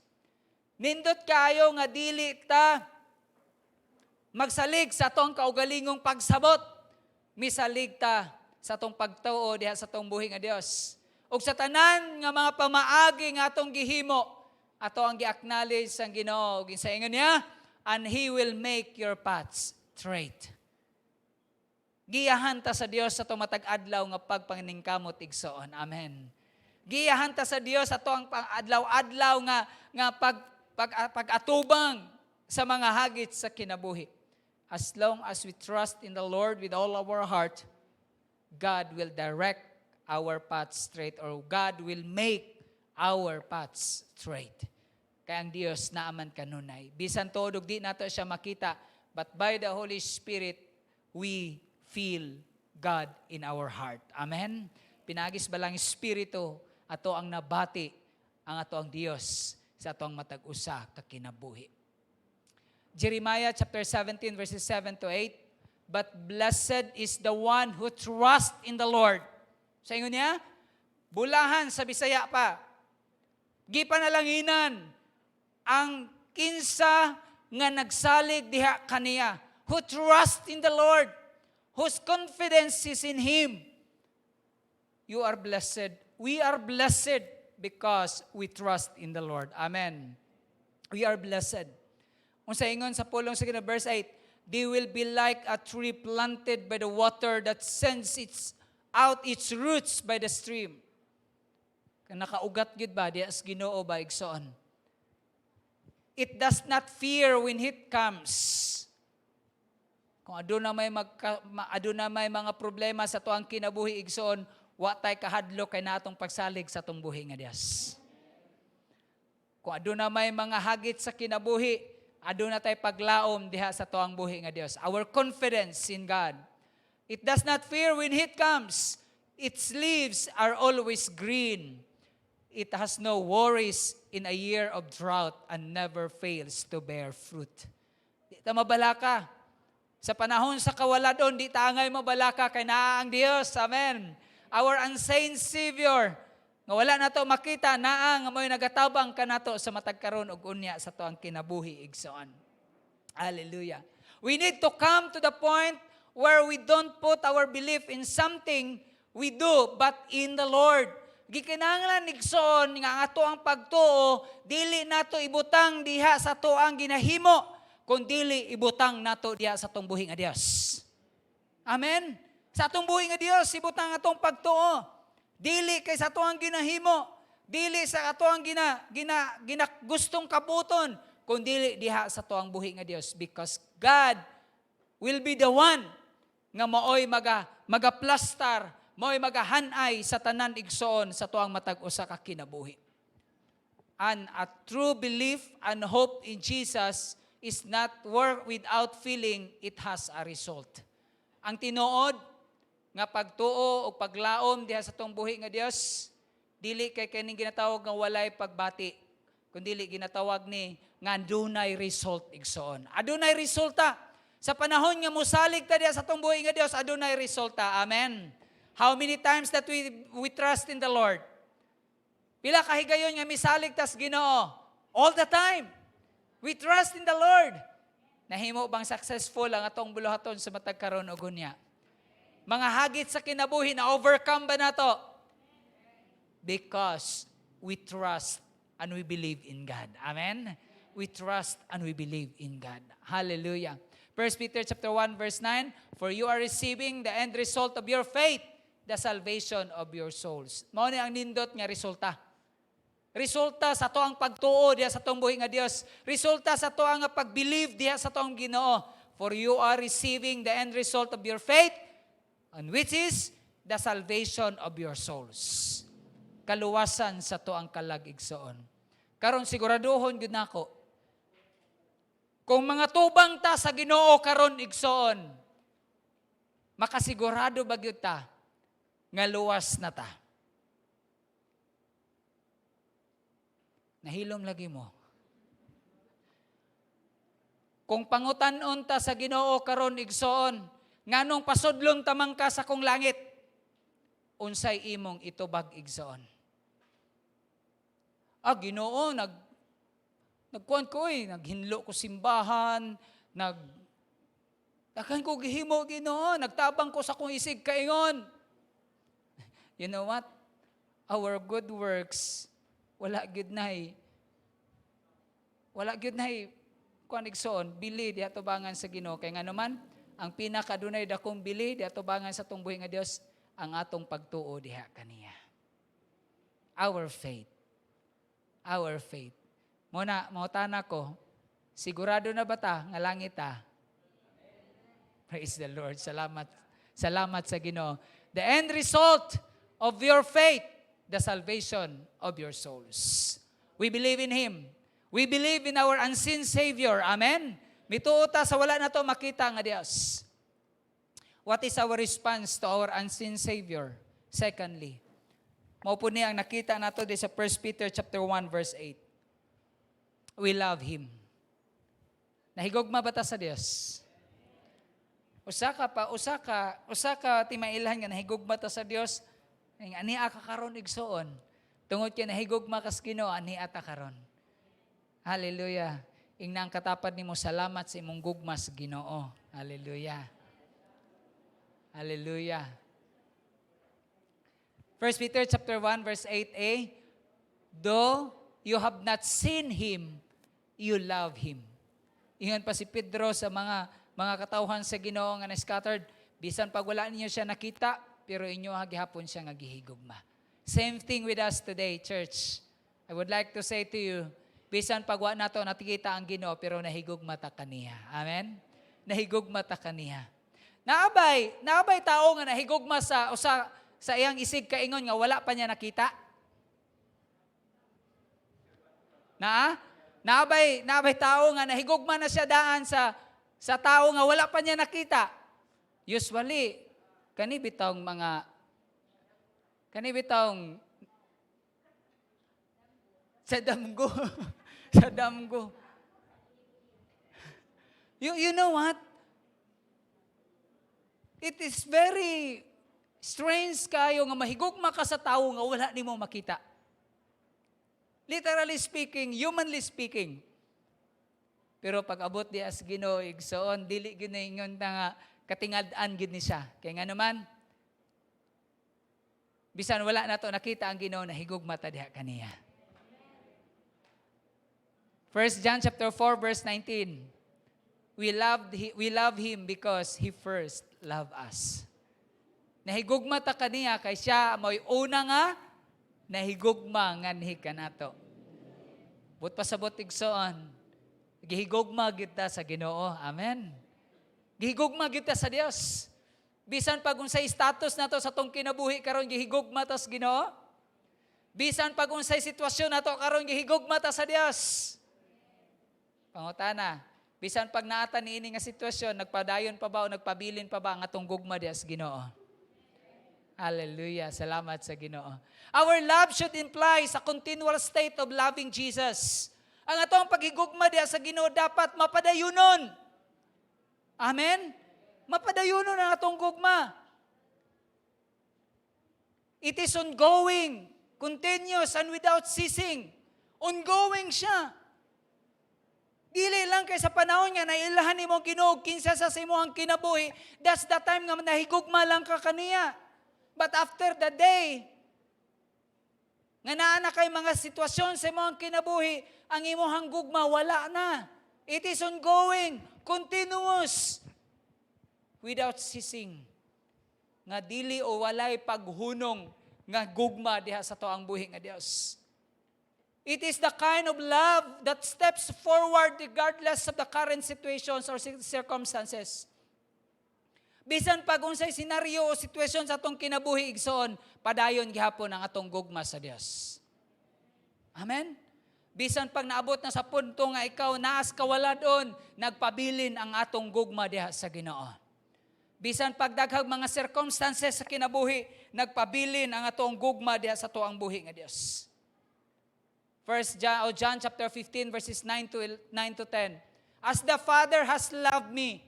Nindot kayo nga dili ta magsalig sa atong kaugalingong pagsabot. Misalig ta sa atong pagtuo diha sa atong buhi nga Dios. Ug sa tanan nga mga pamaagi nga atong gihimo, ato ang gi-acknowledge sang Ginoo. Ug sa ingon niya, and He will make your paths straight. Giyahan ta sa Dios sa itong matag-adlaw nga pagpanginingkamot igsoon. Amen. Giyahan ta sa Dios sa itong adlaw-adlaw nga pag-atubang sa mga hagit sa kinabuhi. As long as we trust in the Lord with all our heart, God will direct our paths straight, or God will make our paths straight. Kaya ang Diyos naaman kanunay. Bisan todo di nato siya makita, but by the Holy Spirit, we feel God in our heart. Amen? Pinagis balang Espiritu, ato ang nabati, ang ato ang Diyos, sa ato ang matag-usa kakinabuhi. Jeremiah chapter 17 verses 7 to 8, but blessed is the one who trusts in the Lord. Sa ingon niya, bulahan sa Bisaya pa, gipanalanginan, ang kinsa nga nagsalig diha kaniya, who trust in the Lord, whose confidence is in Him. You are blessed. We are blessed because we trust in the Lord. Amen. We are blessed. Kung sa ingon sa pulong sa verse 8, they will be like a tree planted by the water that sends out its roots by the stream. Kung nakaugat gid ba, di as Ginoo ba igsoon. It does not fear when heat comes. Kung aduna may mga problema sa tuang kinabuhi igsoon, wa tay kahadlok kay natong pagsalig sa tong buhi nga Dios. Kung aduna may mga hagit sa kinabuhi, aduna tay paglaom diha sa tuang buhi nga Dios. Our confidence in God. It does not fear when heat comes. Its leaves are always green. It has no worries in a year of drought and never fails to bear fruit. Di ta mabalaka. Sa panahon sa kawaladon, di ta angay mabalaka kay naa ang Dios. Amen. Our unseen Savior, nga wala na to makita, naa nga mo'y nagatabang ka na to sa matagkaron og unya sa to ang kinabuhi igsoon. Hallelujah. We need to come to the point where we don't put our belief in something we do, but in the Lord. gikinahanglan igsoon nga ato ang pagtuo dili nato ibutang diha sa tuang ginahimo kun dili ibutang nato diha sa atong buhi nga Dios. Amen. Sa atong buhi nga Dios ibutang atong pagtuo. Dili kay sa tuang ginahimo, dili sa atoang gina gustong kabuton kun dili diha sa tuang buhi nga Dios, because God will be the one nga maoy magaplastar, maoy magahanay sa tanan igsoon sa tuang matag usa ka kinabuhi. And a true belief and hope in Jesus is not work without feeling, it has a result. Ang tinuod nga pagtuo o paglaom diha sa tong buhi nga Dios, dili kay kining ginatawag nga walay pagbati, kundi ginatawag ni nga adunay result igsoon. Adunay resulta. Sa panahon nga mosalig ta diha sa tong buhi nga Dios, adunay resulta. Amen. How many times that we trust in the Lord? Pila kahigayon nga misalig tas Ginoo? All the time. We trust in the Lord. Nahimo bang successful ang atong buluhaton sa matag karon og unya? Mga hagit sa kinabuhi na overcome ba nato? Because we trust and we believe in God. Amen. We trust and we believe in God. Hallelujah. 1 Peter chapter 1 verse 9, for you are receiving the end result of your faith, the salvation of your souls. Mao ni ang nindot nga resulta. Resulta sa toang pagtuo diha sa tong buhi nga Dios. Resulta sa toang nga pag-believe diha sa tong Ginoo. For you are receiving the end result of your faith, and which is the salvation of your souls. Kaluwasan sa toang kalag-igsoon. Karon siguraduhon gud nako, kung mga tubang ta sa Ginoo karon igsoon, makasigurado ba gyud ta nga luwas na ta? Nahilom lagi mo. Kung pangutan-on ta sa Ginoo karon igsoon, nganong pasudlon tamang ka sa kong langit, unsay imong itubag igsoon? Ginoo, nagkuhan ko naghinlo ko simbahan, dakan ko gihimo Ginoo, nagtabang ko sa kong isig kaingon. You know what? Our good works, wala gyud nay kuan igsoon, bili di atubangan sa Ginoo. Kay nga naman, ang pinakadunay dakong bili di atubangan sa tong buhi nga Dios, ang atong pagtuo diha kaniya. Our faith. Our faith. Muna, mautana ko, sigurado na ba ta nga langit ta? Praise the Lord. Salamat. Salamat sa Ginoo. The end result of your faith, the salvation of your souls. We believe in Him. We believe in our unseen Savior. Amen? Mituo ta sa wala na to makita nga Dios. What is our response to our unseen Savior? Secondly, mao po niya ang nakita nato di sa 1 Peter chapter 1 verse 8. We love Him. Nahigugma ba ta sa Dios? Usa ka timailhan nga nahigugma ta sa Dios, ani ka karon igsoon. Tungod kay nahigugma kas Ginoo, ani ata karon. Hallelujah. Ingna ang katapad nimo, salamat sa imong gugma sa Ginoo. Hallelujah. Hallelujah. 1 Peter chapter 1 verse 8a, though you have not seen Him, you love Him. Ingon pa si Pedro sa mga katawhan sa Ginoo nga na-scattered, bisan pag wala ninyo siya nakita, pero inyo gihapon siya nga gihigugma. Same thing with us today, church. I would like to say to you, bisan pag wala nato natikita ang Ginoo, pero nahigugma ta kaniya. Amen? Nahigugma ta kaniya. Naabay tao nga nahigugma sa iyang isig kaingon nga wala pa niya nakita. Naabay tao nga nahigugma na siya daan sa tao nga wala pa niya nakita. Usually, kanibitong sa damgo. Sa damgo. You know what? It is very strange kayo nga mahigugma ka sa tao nga wala nimo makita. Literally speaking, humanly speaking. Pero pag abot di as Ginoo igsoon, dili ginaingon ta nga katingad-an gid ni siya. Kaya nga naman, Bisan wala na to nakita ang Ginoo na higugma ta diha kaniya. 1 John chapter 4 verse 19. We love him because he first loved us. Nahigugma ta kaniya kay siya mo'y una nga nahigugma nganhi kanato. But pasabot igsoon, gihigugma gyud ta sa Ginoo. Amen. Gihigugma gyud ta sa Dios. Bisan pag unsay status nato sa tong kinabuhi karon gihigugma ta sa Ginoo. Bisan pag unsay sitwasyon nato karon gihigugma ta sa Dios. Pangutana, bisan pag naata niini nga sitwasyon, nagpadayon pa ba o nagpabilin pa ba ang atong gugma diha sa Ginoo? Hallelujah. Salamat sa Ginoo. Our love should imply a continual state of loving Jesus. Ang atong paghigugma diha sa Ginoo dapat mapadayunon. Amen? Mapadayunon ang atong gugma. It is ongoing, continuous, and without ceasing. Ongoing siya. Dili lang kay sa panahon nga nailahan nimo Ginoo kinsa sa imong kinabuhi, that's the time nga nahigugma lang ka kaniya. But after the day nga naa na kay mga sitwasyon sa imong kinabuhi, ang imong gugma wala na. It is ongoing, continuous, without ceasing. Nga dili o walay paghunong nga gugma diha sa toang buhi nga Dios. It is the kind of love that steps forward regardless of the current situations or circumstances. Bisan pag unsay senaryo o sitwasyon sa atong kinabuhi igsoon, padayon gihapon ang atong gugma sa Dios. Amen? Bisan pag naabot na sa punto nga ikaw naas kawaladon, nagpabilin ang atong gugma diha sa Ginoo. Bisan pag daghang mga circumstances sa kinabuhi, nagpabilin ang atong gugma diha sa tuang buhi nga Dios. John chapter 15 verses 9 to 10. As the Father has loved me,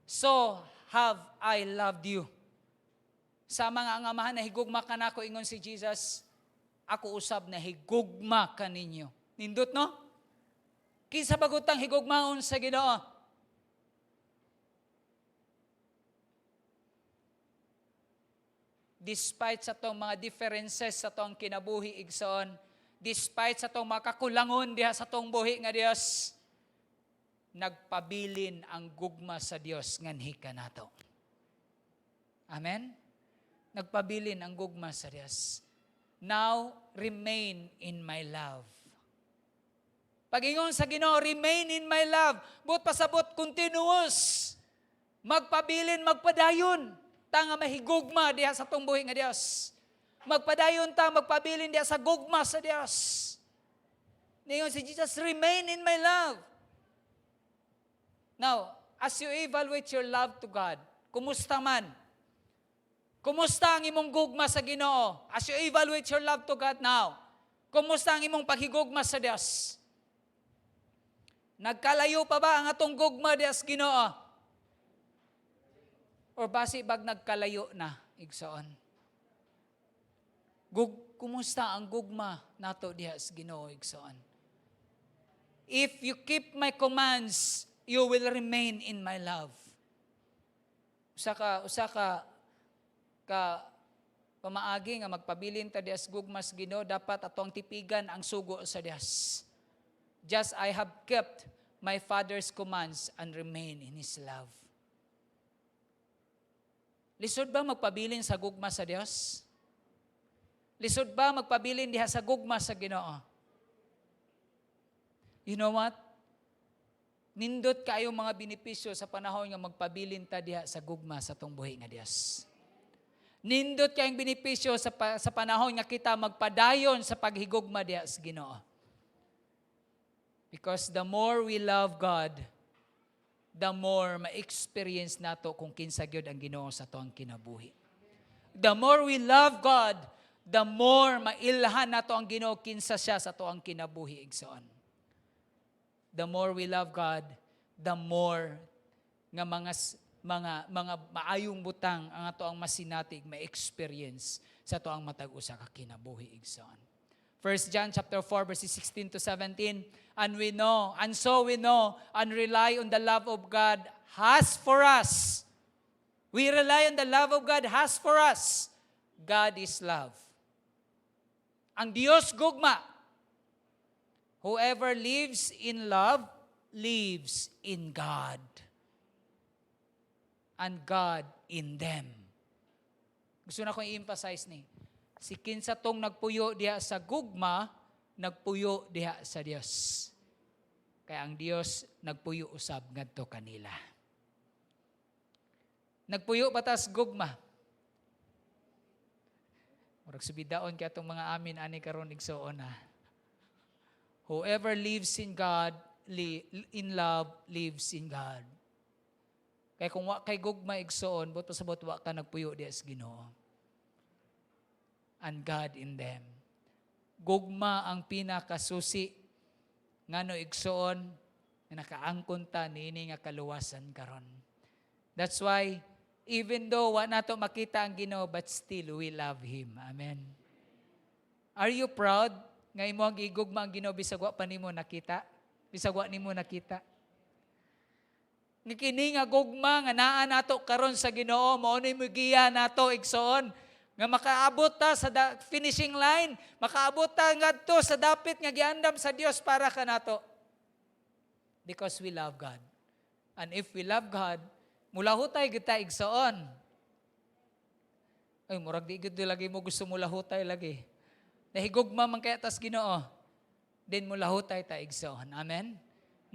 so have I loved you. Sa mga angamahan na higugma ka nako ingon si Jesus, ako usab na higugma ka ninyo. Nindot no? Kinsa bagutang higugmaon sa Ginoo? Despite sa tong mga differences sa tong kinabuhi igsoon, despite sa tong makakulangon diha sa tong buhi nga Dios, nagpabilin ang gugma sa Dios nganhi kanato. Amen? Nagpabilin ang gugma sa Dios. Now, remain in my love. Pag-ingon sa Ginoo, remain in my love. But pasabot, continuous. Magpabilin, magpadayon. Ta nga mahigugma diha sa tong buhi nga Dios. Magpadayon ta, magpabilin diha sa gugma sa Dios. Ningon si Jesus, remain in my love. Now, as you evaluate your love to God, kumusta man? Kumusta ang imong gugma sa Ginoo? As you evaluate your love to God now, kumusta ang imong paghigugma sa Dios? Nagkalayo pa ba ang atong gugma diha sa Ginoo? Or basi bag nagkalayo na, igsoon? Kumusta ang gugma nato diha sa Ginoo igsoon? If you keep my commands, you will remain in my love. Usa ka pamaagi nga magpabilin ta diha sa gugma sa Ginoo, dapat atong tipigan ang sugo sa Dios. Just I have kept my Father's commands and remain in His love. Lisod ba magpabilin sa gugma sa Dios? Lisod ba magpabilin diha sa gugma sa Ginoo? You know what? Nindot kayo mga benepisyo sa panahon nga magpabilin ta diha sa gugma sa tong buhi nga Dios. Nindot kayong benepisyo sa panahon nga kita magpadayon sa paghigugma diha sa Ginoo. Because the more we love God, the more ma-experience nato kung kinsa gyud ang Ginoo sa tuang kinabuhi. The more we love God, the more mailhan nato ang Ginoo kinsa siya sa tuang kinabuhi igsoon. The more we love God, the more nga mga maayong butang ang ato ang masinatig ma-experience sa tuang matag usa ka kinabuhi igsoon. 1 John chapter 4 verses 16 to 17, and so we know and rely on the love of God has for us. We rely on the love of God has for us. God is love. Ang Diyos gugma. Whoever lives in love, lives in God. And God in them. Gusto na kong i-emphasize ni. Si kinsa tong nagpuyo diha sa gugma, nagpuyo diha sa Dios. Kaya ang Dios nagpuyo usab ngadto kanila. Nagpuyo batas gugma. Murag subidaon kay atong mga amin ani karon igsoon na. Whoever lives in God, in love, lives in God. Kaya kung wa kay gugma igsoon, buto sa wa ka nagpuyo diha sa Ginoo. And God in them. Gugma ang pinakasusi ngano igsoon nga nakaangkon ta niini nga kaluwasan karon. That's why even though wa nato makita ang Ginoo, but still we love Him. Amen. Are you proud nga imo ang gigugma ang Ginoo bisag wa pa nimo nakita? Bisag wa nimo nakita? Nga kini nga gugma nga naa nato karon sa Ginoo, mao ni giya nato igsoon nga makaabot ta sa finishing line, makaabot ta ngadto sa dapit nga giandam sa Dios para kanato. Because we love God. And if we love God, mulahutay kita igsoon. Ay, murag di gud lagi mo gusto mulahutay lagi. Nahigugma man kaya tas Ginoo. Then mulahutay ta igsoon. Amen.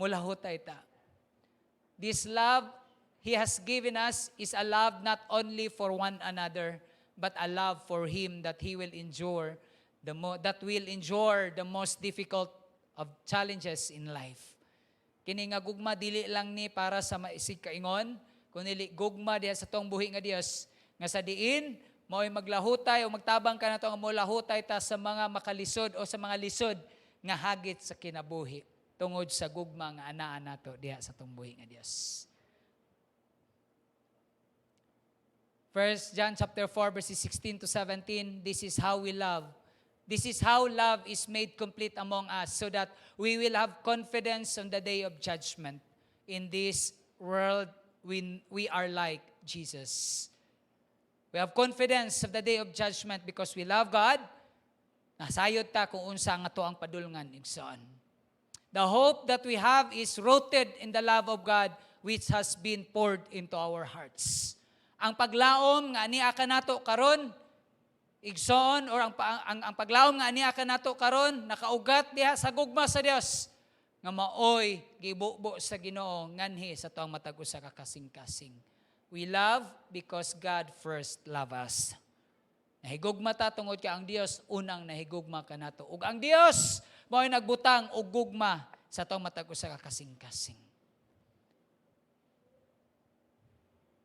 Mulahutay ta. This love He has given us is a love not only for one another, but a love for Him that He will endure that will endure the most difficult of challenges in life. Kini nga gugma dili lang ni para sa maisig kaingon, kundi gugma diha sa tong buhi nga Dios nga sa diin mao'y maglahutay o magtabang ka na to nga molahutay ta sa mga makalisod o sa mga lisod nga hagit sa kinabuhi tungod sa gugma nga anaa nato diha sa tong buhi nga Dios. 1 John chapter 4 verses 16 to 17, this is how we love. This is how love is made complete among us so that we will have confidence on the day of judgment. In this world, we are like Jesus. We have confidence of the day of judgment because we love God. Nasayod ta kung unsa nga to ang padulngan igsoon. The hope that we have is rooted in the love of God which has been poured into our hearts. Ang paglaom nga ania kanato karon igsoon or ang paglaom nga ania kanato karon nakaugat diha sa gugma sa Dios nga maoy gibubo sa Ginoo nganhi sa tuang matag usa ka kasing-kasing. We love because God first loved us. Nahigugma ta tungod kay ang Dios unang nahigugma kanato ug ang Dios maoy nagbutang og gugma sa tuang matag usa ka kasing-kasing.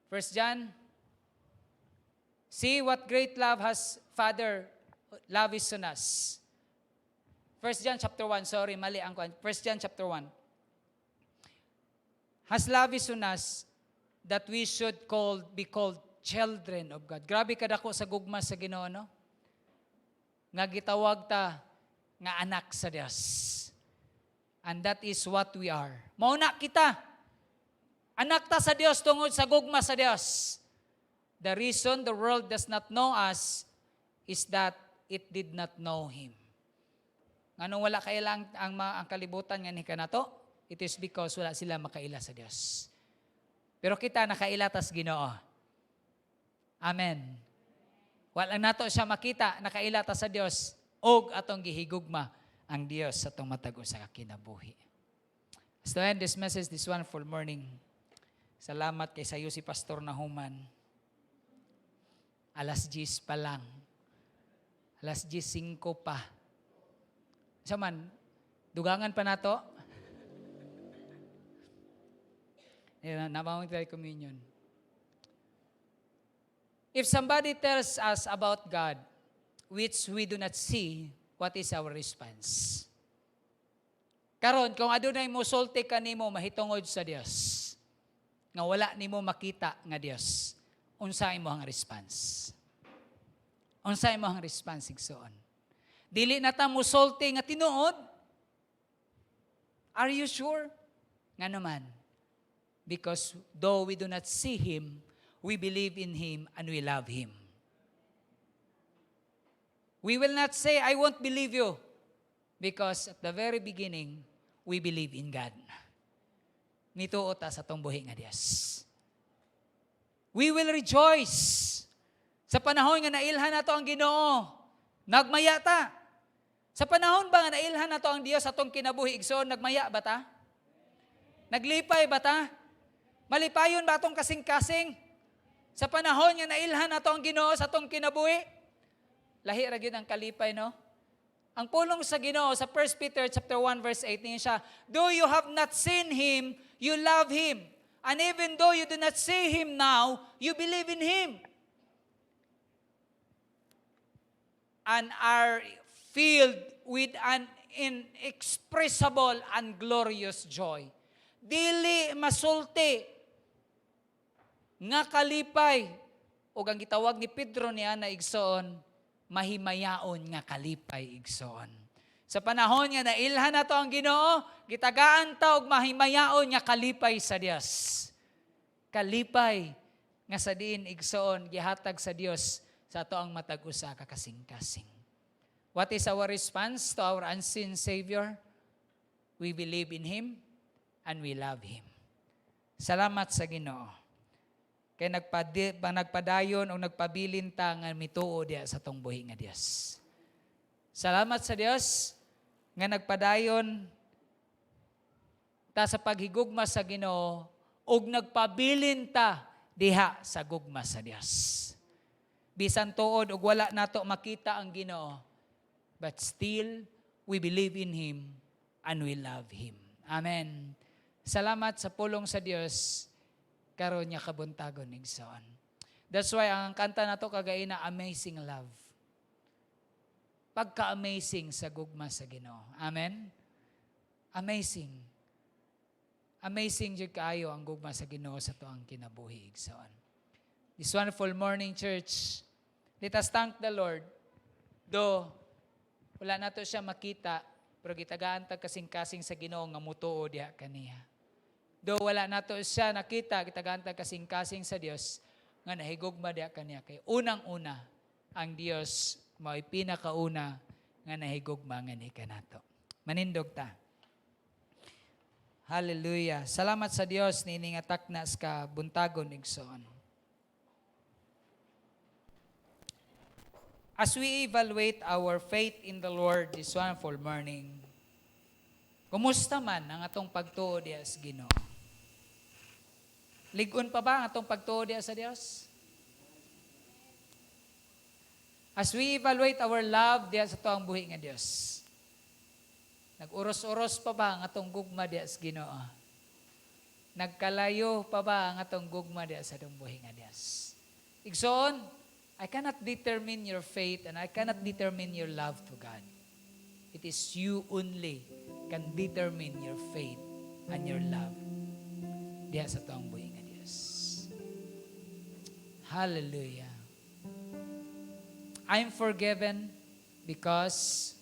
1 John, see what great love has Father lavished on us. 1 John chapter 1, sorry, mali ang kwan. 1 John chapter 1. Has lavished on us that we should be called children of God. Grabe kadako sa gugma sa Ginoo, no? Nga gitawag ta nga anak sa Dios. And that is what we are. Mauna kita. Anak ta sa Dios tungod sa gugma sa Dios. The reason the world does not know us is that it did not know Him. Nganong wala kailang ang kalibutan nga ni kanato? It is because wala sila makaila sa Dios. Pero kita nakaila tas Ginoo. Amen. Wala nato siya makita, nakaila ta sa Dios og atong gihigugma ang Dios sa atong matag usa ka kinabuhi. So end this message this wonderful morning. Salamat kay sayo si Pastor Nahuman. Alas 10 pa lang. Alas 10:05 pa. Saman, dugangan pa na to. Namamang tayo communion. If somebody tells us about God, which we do not see, what is our response? Karon, kung adunay mo sulti ka nimo mahitungod sa Dios, nga wala nimo makita nga Dios, unsa imo ang response? Unsa imo ang response igsoon? Dili na ta mo sulti nga tinuod? Are you sure? Nga naman. Because though we do not see Him, we believe in Him and we love Him. We will not say, I won't believe you. Because at the very beginning, we believe in God. Nituo ta sa tong buhi nga Dios. We will rejoice. Sa panahon nga nailhan nato ang Ginoo, nagmaya ta. Sa panahon ba nga nailhan nato ang Dios atong kinabuhi igsoon, nagmaya ba ta? Naglipay ba ta? Malipayon ba atong kasing-kasing? Sa panahon nga nailhan nato ang Ginoo sa atong kinabuhi, lahi ra gyud ang kalipay, no? Ang pulong sa Ginoo sa 1 Peter chapter 1 verse 18 siya, though you have not seen Him, you love Him. And even though you do not see Him now, you believe in Him. And are filled with an inexpressible and glorious joy. Dili masulti nga kalipay o ang gitawag ni Pedro niya na igsoon, mahimayaon nga kalipay igsoon. Sa panahon nga nailhan nato ang Ginoo, gitagaan ta og mahimayaon nga kalipay sa Dios. Kalipay nga sa diin igsoon gihatag sa Dios sa ato ang matag usa ka kasing-kasing. What is our response to our unseen Savior? We believe in Him and we love Him. Salamat sa Ginoo. Kay nagpadayon o nagpabilin ta nga mituo diya sa tong buhi nga Dios. Salamat sa Dios nga nagpadayon ta sa paghigugma sa Ginoo ug nagpabilin ta diha sa gugma sa Dios. Bisan tuod ug wala nato makita ang Ginoo, but still we believe in Him and we love Him. Amen. Salamat sa pulong sa Dios karon niya kabuntagon igsoon. That's why ang kanta nato kagaina Amazing Love. Pagka-amazing sa gugma sa Ginoo. Amen. Amazing. Amazing jud kaayo ang gugma sa Ginoo sa tuang kinabuhi igsoon. This wonderful morning, church, let us thank the Lord. Though wala nato siya makita, pero gitagaan ta kasing-kasing sa Ginoo nga mutuo diha kaniya. Though wala nato siya nakita, gitagaan ta kasing-kasing sa Dios nga nahigugma diha kaniya. Kay unang-una ang Dios mao'y pinakauna nga nahigugma nga ni kanato. Manindog ta. Hallelujah. Salamat sa Dios nining atak na ka buntagon igsoon. As we evaluate our faith in the Lord this wonderful morning, kumusta man ang atong pagtuo diha sa Ginoo? Ligon pa ba ang atong pagtuo diha sa Dios? As we evaluate our love diha sa tuang buhi nga Dios, nag-uros-uros pa ba ang atong gugma diha sa Ginoo? Nagkalayo pa ba ang atong gugma diha sa atong buhi nga Dios? Igsoon, I cannot determine your faith and I cannot determine your love to God. It is you only can determine your faith and your love diha sa tuang buhi nga Dios. Hallelujah. I'm forgiven because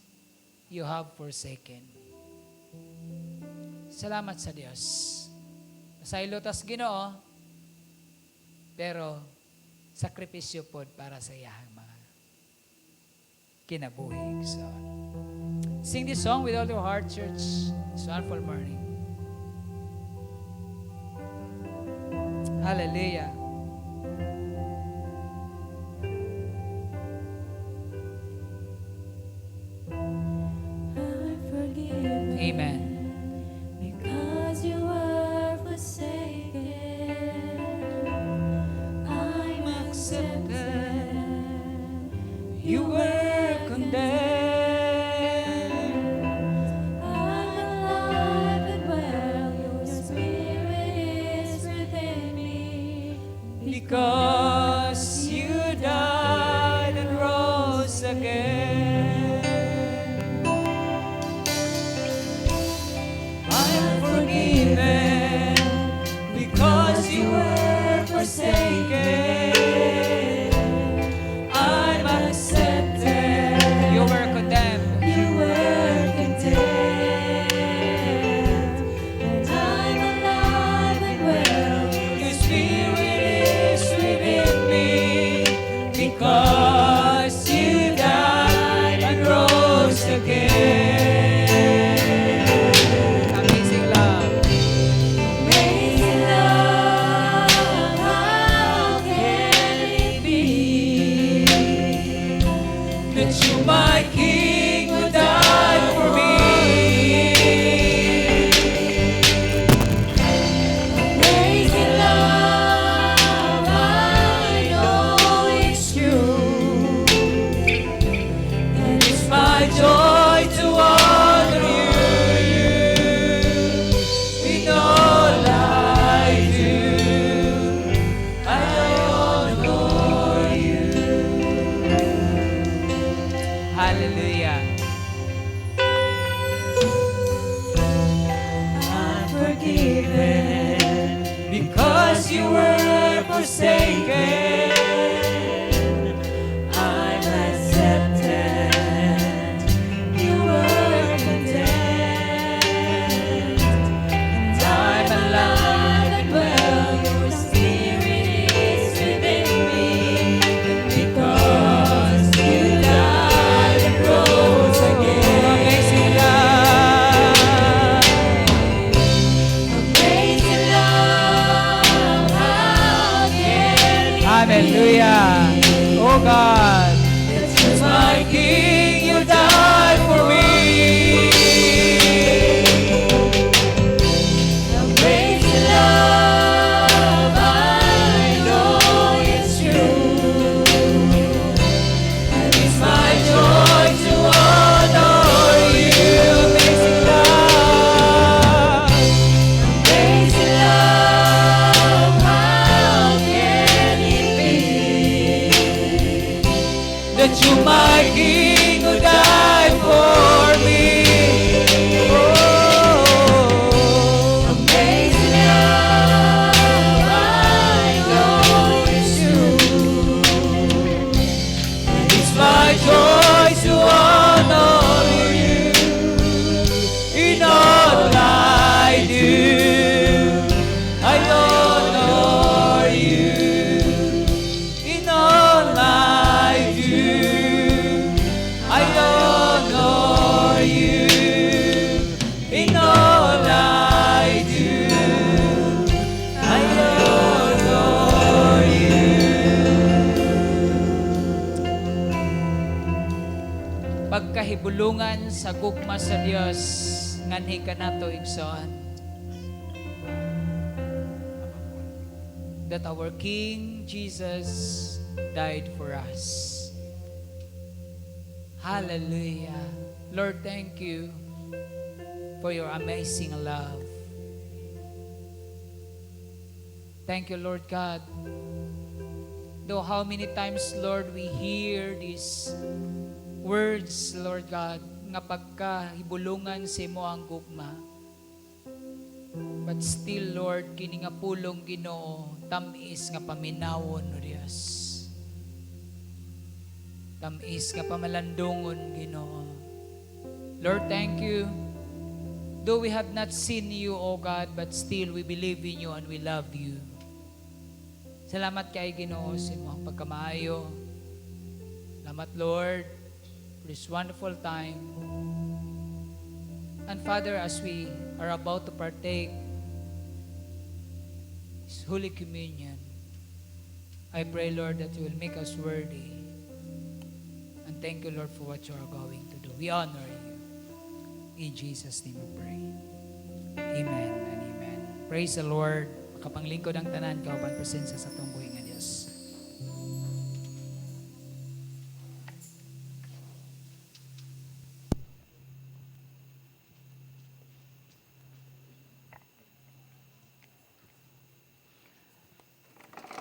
you have forsaken. Salamat sa Dios. Pasaylo tas Ginoo, pero sakripisyo pod para sa iyahang mga kinabuhi. So, sing this song with all your heart, church. This wonderful morning. Hallelujah. Amen. Because you were forsaken, I'm accepted. You were condemned. I'm alive and well. Your spirit is within me. Because you died and rose again. I'm forgiven because you were forsaken. I'm accepted. You were condemned. You were content, and I'm alive and well. Your spirit is within me because you died because you were forsaken, I'm accepted. You were content, and I'm alive and well. Your spirit is within me, and because you died and rose again. Amazing love, amazing love, how can it Hallelujah. Oh God, it's my King, you died for me. Amazing love, I know it's true. And it's my joy to honor you. Amazing love, amazing love, how can it be that you, my King, who died for me? Oh, amazing love, I know it's true. And it's my joy to honor you in all I do. I honor you in all I do. I honor you in all I do. I honor you. Pagkahibulungan sa gugma sa Dios nganhi kanato igsoon, that our King Jesus died for us. Hallelujah. Lord, thank you for your amazing love. Thank you, Lord God. Though how many times, Lord, we hear these words, Lord God, nga pagkahibulungan sa imo ang gugma. But still, Lord, kini nga pulong Ginoo, tamis nga paminawon, O Dios. Tamis nga pamalandungon, Ginoo. Lord, thank you. Though we have not seen you, O God, but still we believe in you and we love you. Salamat kay Ginoo sa imong pagkamaayo. Salamat, Lord, for this wonderful time. And Father, as we are about to partake this Holy Communion, I pray, Lord, that you will make us worthy. And thank you, Lord, for what you are going to do. We honor you. In Jesus' name we pray. Amen and amen. Praise the Lord. Makapanglingkod ang tanan, kauban presensya sa atong buhi nga Dios.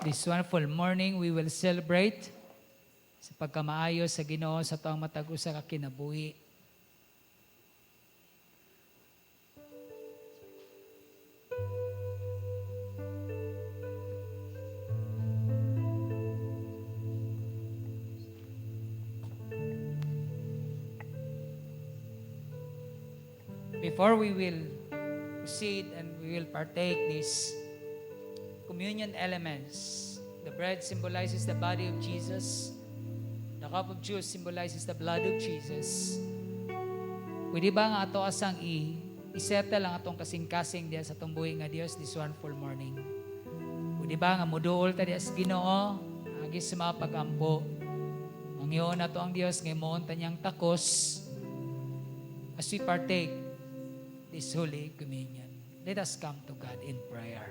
This wonderful morning, we will celebrate sa pagkamaayo sa Ginoo sa tuang matag usa ka kinabuhi. Before we will proceed and we will partake these communion elements, the bread symbolizes the body of Jesus, the cup of juice symbolizes the blood of Jesus. Pwede ba nga ato asang isettle ang atong kasing-kasing diya sa atong buhi nga Dios this wonderful morning? Pwede ba nga muduol ta diya sa Ginoo, agis sa mga pag-ampo, mangyoon na to ang Dios ngay moon tanyang takos as we partake this Holy Communion. Let us come to God in prayer.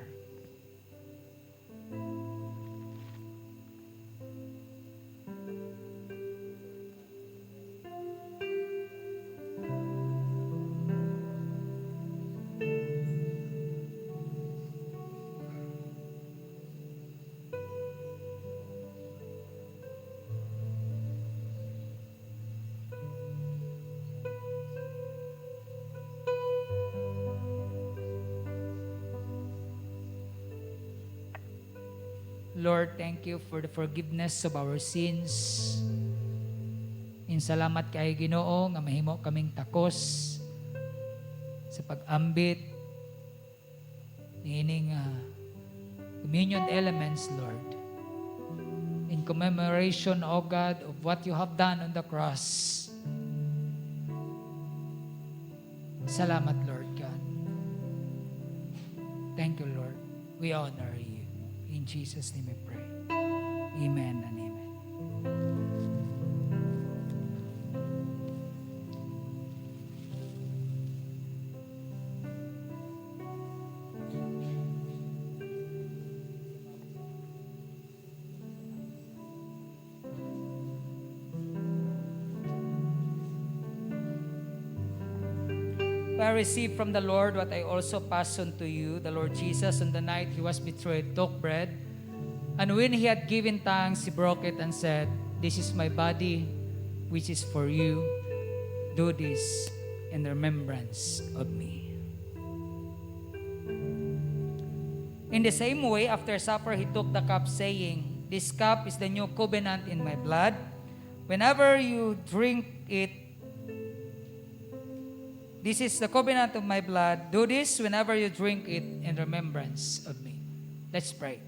Lord, thank you for the forgiveness of our sins. Salamat kay Ginoo nga mahimo kaming takos sa pag-ambit niining communion elements, Lord. In commemoration, O God, of what you have done on the cross. Salamat, Lord God. Thank you, Lord. We honor you. In Jesus' name we pray. Amen and amen. I received from the Lord what I also pass on to you. The Lord Jesus, on the night he was betrayed, took bread. And when he had given thanks, he broke it and said, "This is my body, which is for you. Do this in remembrance of me." In the same way, after supper, he took the cup, saying, "This cup is the new covenant in my blood. Whenever you drink it, this is the covenant of my blood. Do this whenever you drink it in remembrance of me." Let's pray.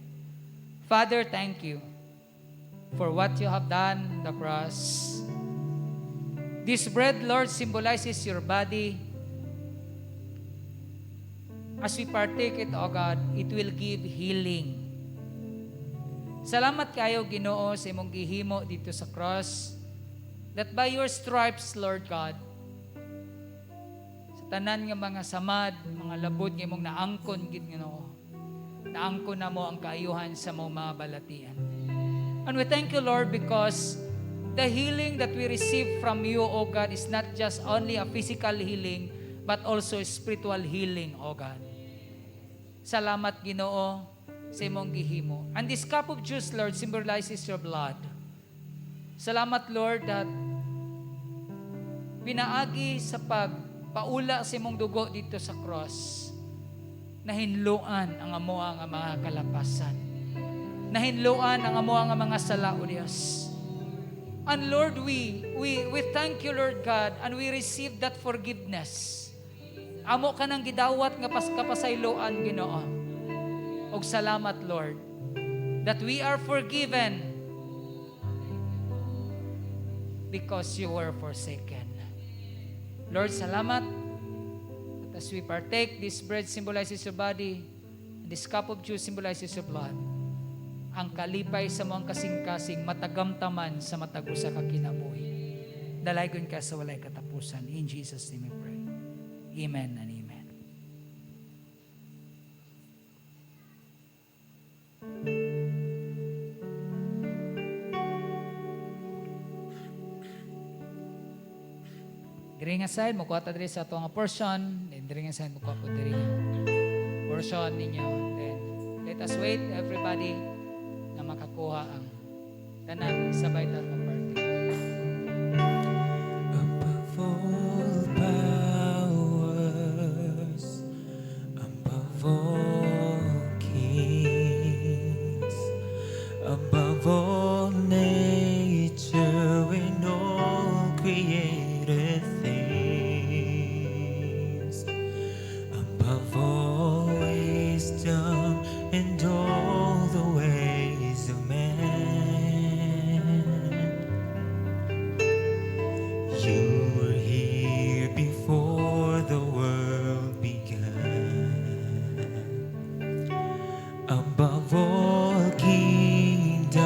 Father, thank you for what you have done on the cross. This bread, Lord, symbolizes your body. As we partake it, O God, it will give healing. Salamat kayo, Ginoo, sa imong gihimo dito sa cross, that by your stripes, Lord God, tanan nga mga samad, mga labod nga mong naangkon gid Ginoo. Naangkon na mo ang kaayuhan sa mga balatian. And we thank you, Lord, because the healing that we receive from you, O God, is not just only a physical healing, but also spiritual healing, O God. Salamat, Ginoo, sa imong gihimo. And this cup of juice, Lord, symbolizes your blood. Salamat, Lord, that pinaagi sa paula sa imong dugo dito sa cross, nahinluan ang amo ang mga kalapasan. Nahinluan ang amo ang mga sala, O Dios. And Lord, we thank you, Lord God, and we receive that forgiveness. Amo ka nang gidawat nga kapasayloan, Ginoo. Og salamat, Lord, that we are forgiven because you were forsaken. Lord, salamat. That as we partake, this bread symbolizes your body, and this cup of juice symbolizes your blood. Ang kalipay sa mga kasing-kasing, matagamtaman sa matagusa ka kinabuhi. Dalaygon ka sa walay katapusan. In Jesus' name we pray. Amen and amen. Diri nga side, mukuha ta diri sa atong portion. Then diri nga side, mukuha po diri nga portion ninyo. Then let us wait, everybody, na makakuha ang tanan sabay ta mag-party. Above all powers, above all kings, above all nature and all created things, above all wisdom and all the ways of man. You were here before the world began. Above all kingdoms,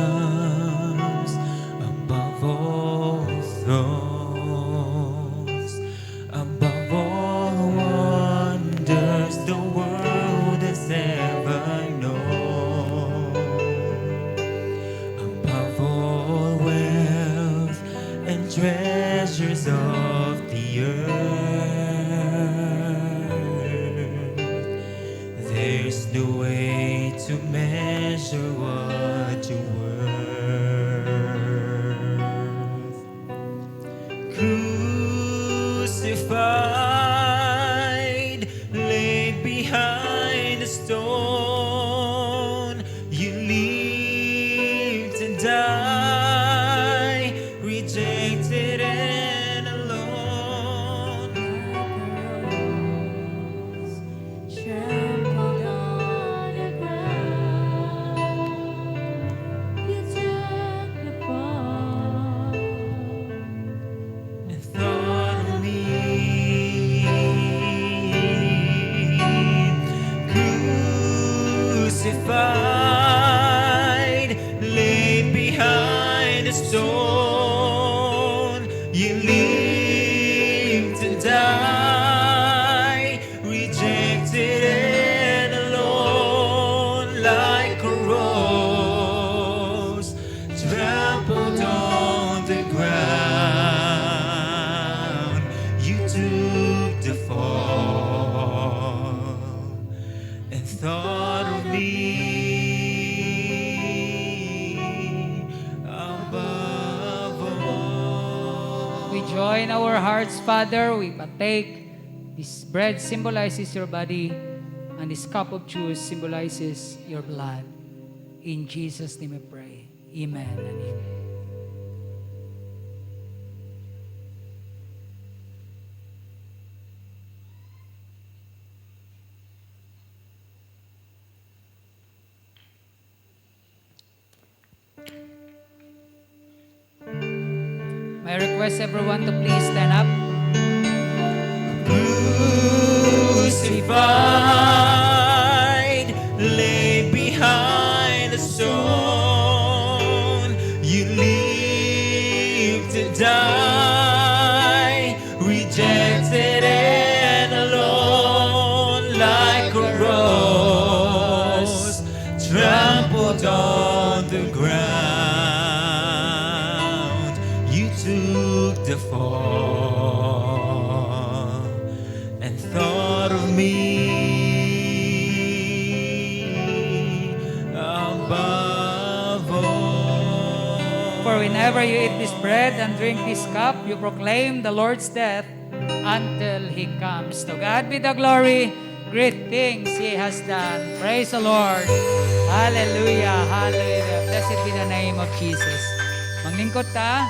above all thrones, above all wonders the world has ever known, above all wealth and treasures of the earth. There's no way to measure what you're worth. Crucified, laid behind a stone, you leave the ground. You took the fall and thought of me above all. We join our hearts, Father. We partake. This bread symbolizes your body, and this cup of juice symbolizes your blood. In Jesus' name we pray. Amen and amen. May I request everyone to please stand up. Crucified, laid behind a stone, you lived to die, rejected and alone, like a rose trampled on the ground. You took the fall and thought of me above all. For whenever you eat this bread and drink this cup, you proclaim the Lord's death until He comes. To God be the glory. Great things He has done. Praise the Lord. Hallelujah. Hallelujah. Blessed be the name of Jesus. Manglingkod ta.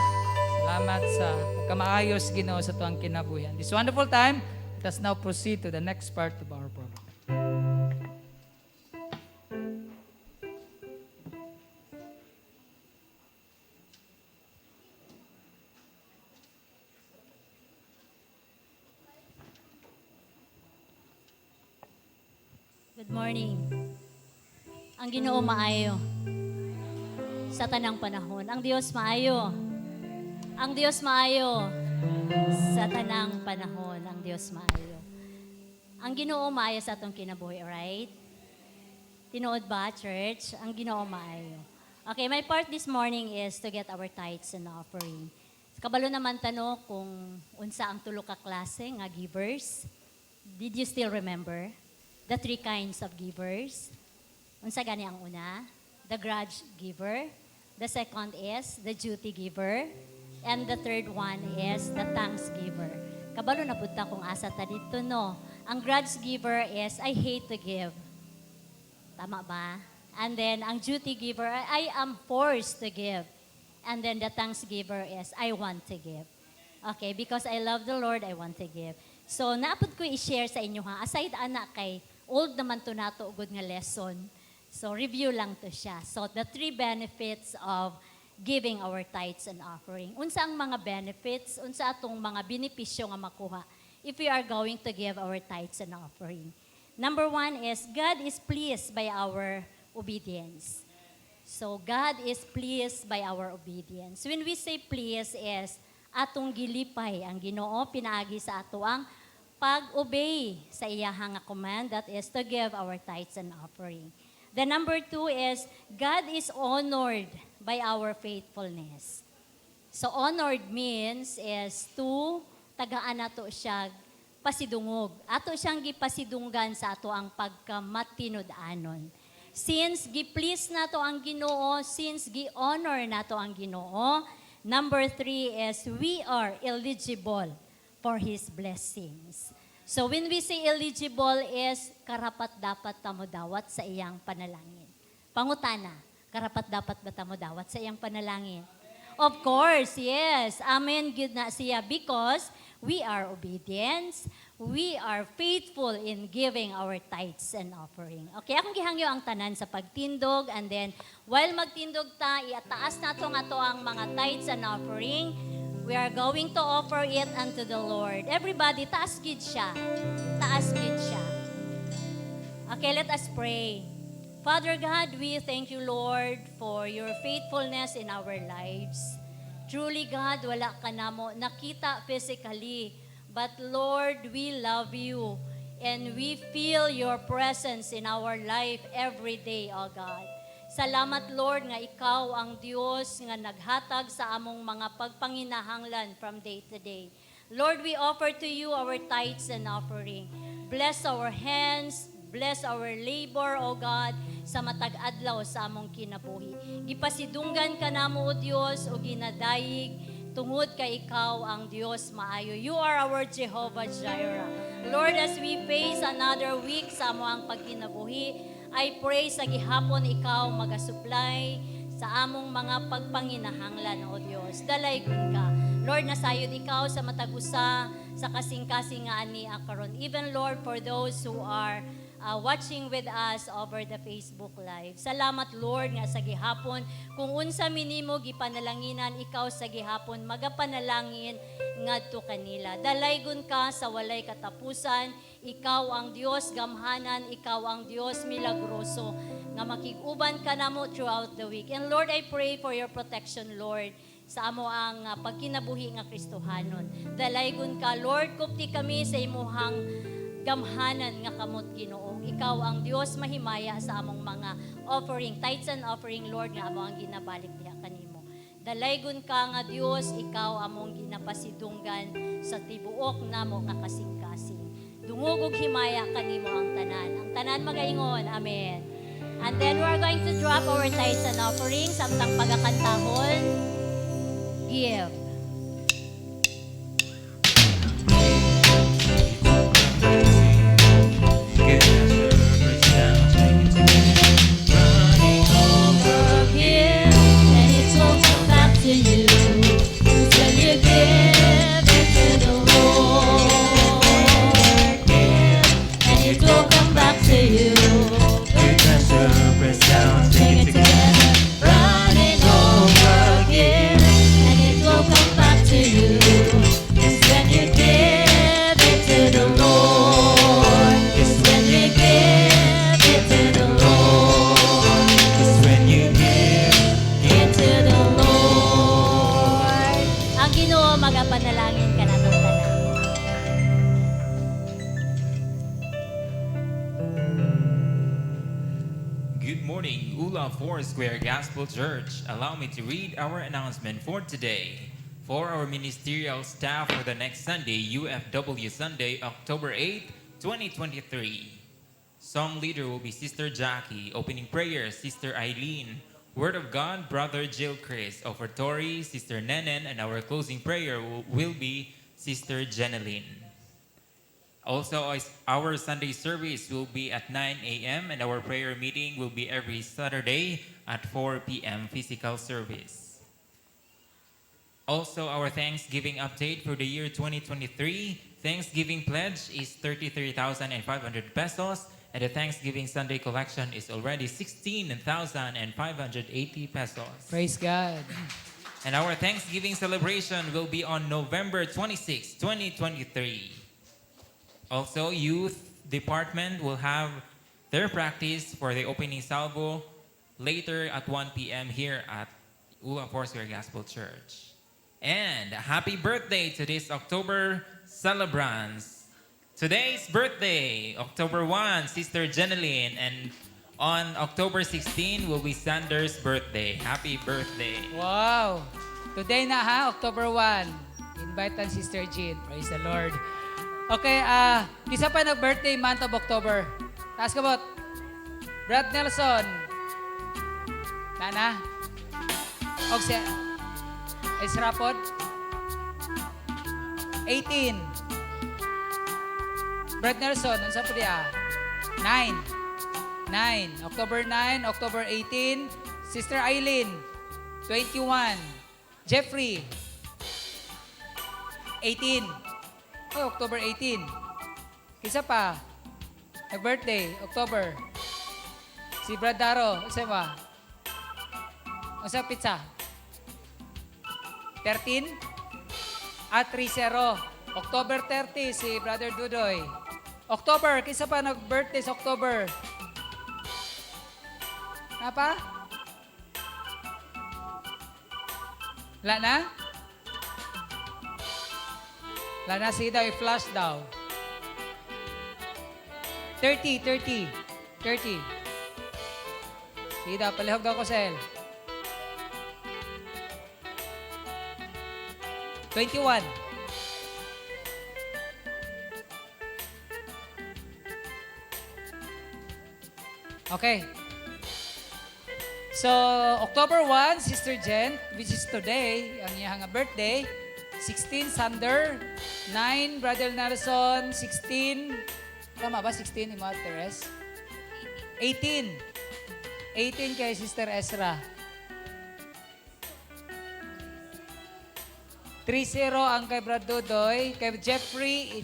Salamat sa pagkamaayos, Ginoo, sa tuwang kinabuhian. This wonderful time, let us now proceed to the next part of our program. Good morning. Ang Ginoo maayo sa tanang panahon. Ang Dios maayo. Ang Dios maayo sa tanang panahon. Ang Dios maayo. Ang Ginoo maayo sa atong kinabuhi, alright? Tinuod ba, church? Ang Ginoo maayo. Okay, my part this morning is to get our tithes and offering. Kabalo naman tanong kung unsa ang tulo ka klase nga givers. Did you still remember? The three kinds of givers. Unsa gani ang una? The grudge giver. The second is the duty giver. And the third one is the thanks giver. Kabalo na punta kung asa ta dito, no? Ang grudge giver is, I hate to give. Tama ba? And then, ang duty giver, I am forced to give. And then the thanks giver is, I want to give. Okay, because I love the Lord, I want to give. So, naapod ko i-share sa inyo ha. Aside anak kay, old naman to nato ugod nga lesson. So, review lang to siya. So, the three benefits of giving our tithes and offering. Unsa ang mga benefits? Unsa atong mga benepisyo nga makuha if we are going to give our tithes and offering? Number one is, God is pleased by our obedience. So, God is pleased by our obedience. When we say please is, atong gilipay ang Ginoo pinaagi sa ato ang pag-obey sa iyahang nga command, that is to give our tithes and offering. The number two is, God is honored by our faithfulness. So honored means is to tagaan nato siya pasidungog. Ato siyang gipasidunggan sa ato ang pagkamatinud-anon. Since gi-please nato ang Ginoo, since gi-honor nato ang Ginoo, number three is we are eligible for His blessings. So when we say eligible is karapat-dapat tamo dawat sa iyang panalangin. Pangutana, karapat-dapat ba tamo dawat sa iyang panalangin? Of course, yes. Amen, good na siya because we are obedient, we are faithful in giving our tithes and offering. Okay, akong gihangyo ang tanan sa pagtindog and then while magtindog ta, iataas na ang ato ang mga tithes and offering. We are going to offer it unto the Lord. Everybody, taas gid siya. Taas gid siya. Okay, let us pray. Father God, we thank you, Lord, for your faithfulness in our lives. Truly, God, wala ka namo nakita physically, but Lord, we love you and we feel your presence in our life every day, oh God. Salamat Lord nga ikaw ang Dios nga naghatag sa among mga pagpanginahanglan from day to day. Lord, we offer to you our tithes and offering. Bless our hands, bless our labor, O God, sa matag adlaw sa among kinabuhi. Gipasidunggan ka namo, O Dios, o ginadayig tungod kay ikaw ang Dios maayo. You are our Jehovah Jireh. Lord, as we face another week sa among pagkinabuhi, I pray sa gihapon ikaw magasupply sa among mga pagpanginahanglan, O Dios. Dalaygon ka. Lord, nasayod ikaw sa matagusa, sa kasing-kasing nga ani karon. Even Lord, for those who are watching with us over the Facebook Live. Salamat Lord nga sa gihapon. Kung unsa minimo gipanalanginan ikaw sa gihapon, magapanalangin ngadto kanila. Dalaygon ka sa walay katapusan. Ikaw ang Dios gamhanan, ikaw ang Dios milagroso nga makig-uban ka namo throughout the week. And Lord, I pray for your protection, Lord, sa amo ang pagkinabuhi nga Kristohanon. Dalaygon ka, Lord, kupti kami sa imuhang gamhanan nga kamot Ginoo. Ikaw ang Dios mahimaya sa among mga offering, tithes and offering, Lord, nga amo ang ginabalik diha kanimo. Dalaygon ka nga Dios, ikaw among ginapasidunggan sa tibuok namo nga kasing-kasing. Dungog ug himaya kanimo ang tanan. Ang tanan magaingon. Amen. And then we are going to drop our tithes and offering samtang pagakantahon. Give. Magapanalangin ka natong tanan. Good morning, Ula Foursquare Gospel Church. Allow me to read our announcement for today. For our ministerial staff for the next Sunday, UFW Sunday, October 8, 2023. Song leader will be Sister Jackie. Opening prayer, Sister Eileen. Word of God, Brother Jill Chris. Offertory, Sister Nenen. And our closing prayer will be Sister Jeneline. Also, our Sunday service will be at 9 a.m. and our prayer meeting will be every Saturday at 4 p.m. physical service. Also, our Thanksgiving update for the year 2023. Thanksgiving pledge is 33,500 pesos. And the Thanksgiving Sunday collection is already 16,580 pesos. Praise God. And our Thanksgiving celebration will be on November 26, 2023. Also, youth department will have their practice for the opening salvo later at 1 p.m. here at Ula Foursquare Gospel Church. And happy birthday to this October celebrants. Today's birthday, October 1, Sister Jeneline, and on October 16 will be Sander's birthday. Happy birthday. Wow. Today na ha, October 1. Invite ang Sister Jean. Praise the Lord. Okay, isa pa nag-birthday month of October. Taas ka bot. Brad Nelson. Nana. Og siya. Esrapod. 18. Brad Nelson, unsa po diya? 9. October 9, October 18. Sister Eileen, 21. Jeffrey, 18. Oh, October 18. Isa pa. Nag-birthday, October. Si Brad Daro, unsa ba? Unsa pizza? 13. At 30. October 30, si Brother Dudoy. October, kisa pa nag-birthday sa October? Apa? Wala na? Wala na, sige daw, i-flash daw. 30. Si Sige daw, palihog daw ko, Sel. 21. Okay. So, October 1, Sister Jen, which is today, ang iyang birthday. 16, Sander. 9, Brother Nelson. 16, tama ba? 16, Imo Teres? 18. 18 kay Sister Ezra. 3-0 ang kay Brad Dudoy. Kay Jeffrey,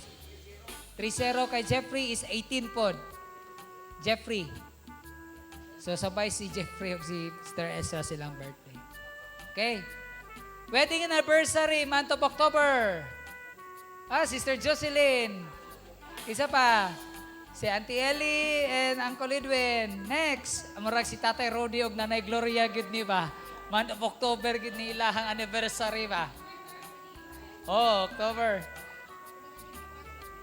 3-0 kay Jeffrey is 18 pod. Jeffrey. So, sabay si Jeffrey o si Sister Ezra silang birthday. Okay. Wedding anniversary, month of October. Sister Jocelyn. Isa pa. Si Auntie Ellie and Uncle Edwin. Next, amurag si Tatay Rodi og Nanay Gloria gid ni ba? Month of October gid ni ilahang anniversary ba? Oh, October.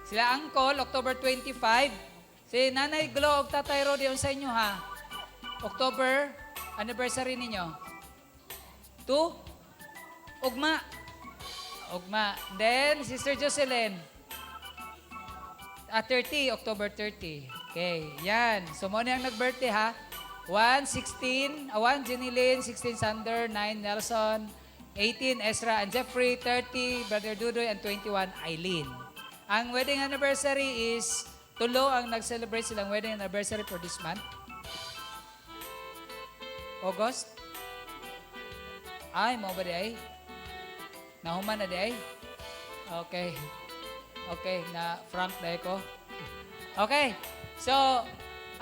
Sila Uncle, October 25. Si Nanay Glo og Tatay Rodi sa inyo ha. October, anniversary ninyo. 2? Ugma. Ugma. Then, Sister Jocelyn. 30, October 30. Okay, yan. So, mo na yung nag-birthday ha. 1, 16, 1, Jenny Lynn, 16, Sander, 9, Nelson, 18, Ezra and Jeffrey, 30, Brother Dudoy, and 21, Eileen. Ang wedding anniversary is, tulo ang nag-celebrate silang wedding anniversary for this month. August? Ay, mo ba di ay? Nahuman na di ay? Okay. Okay, na Frank na ko. Okay. So,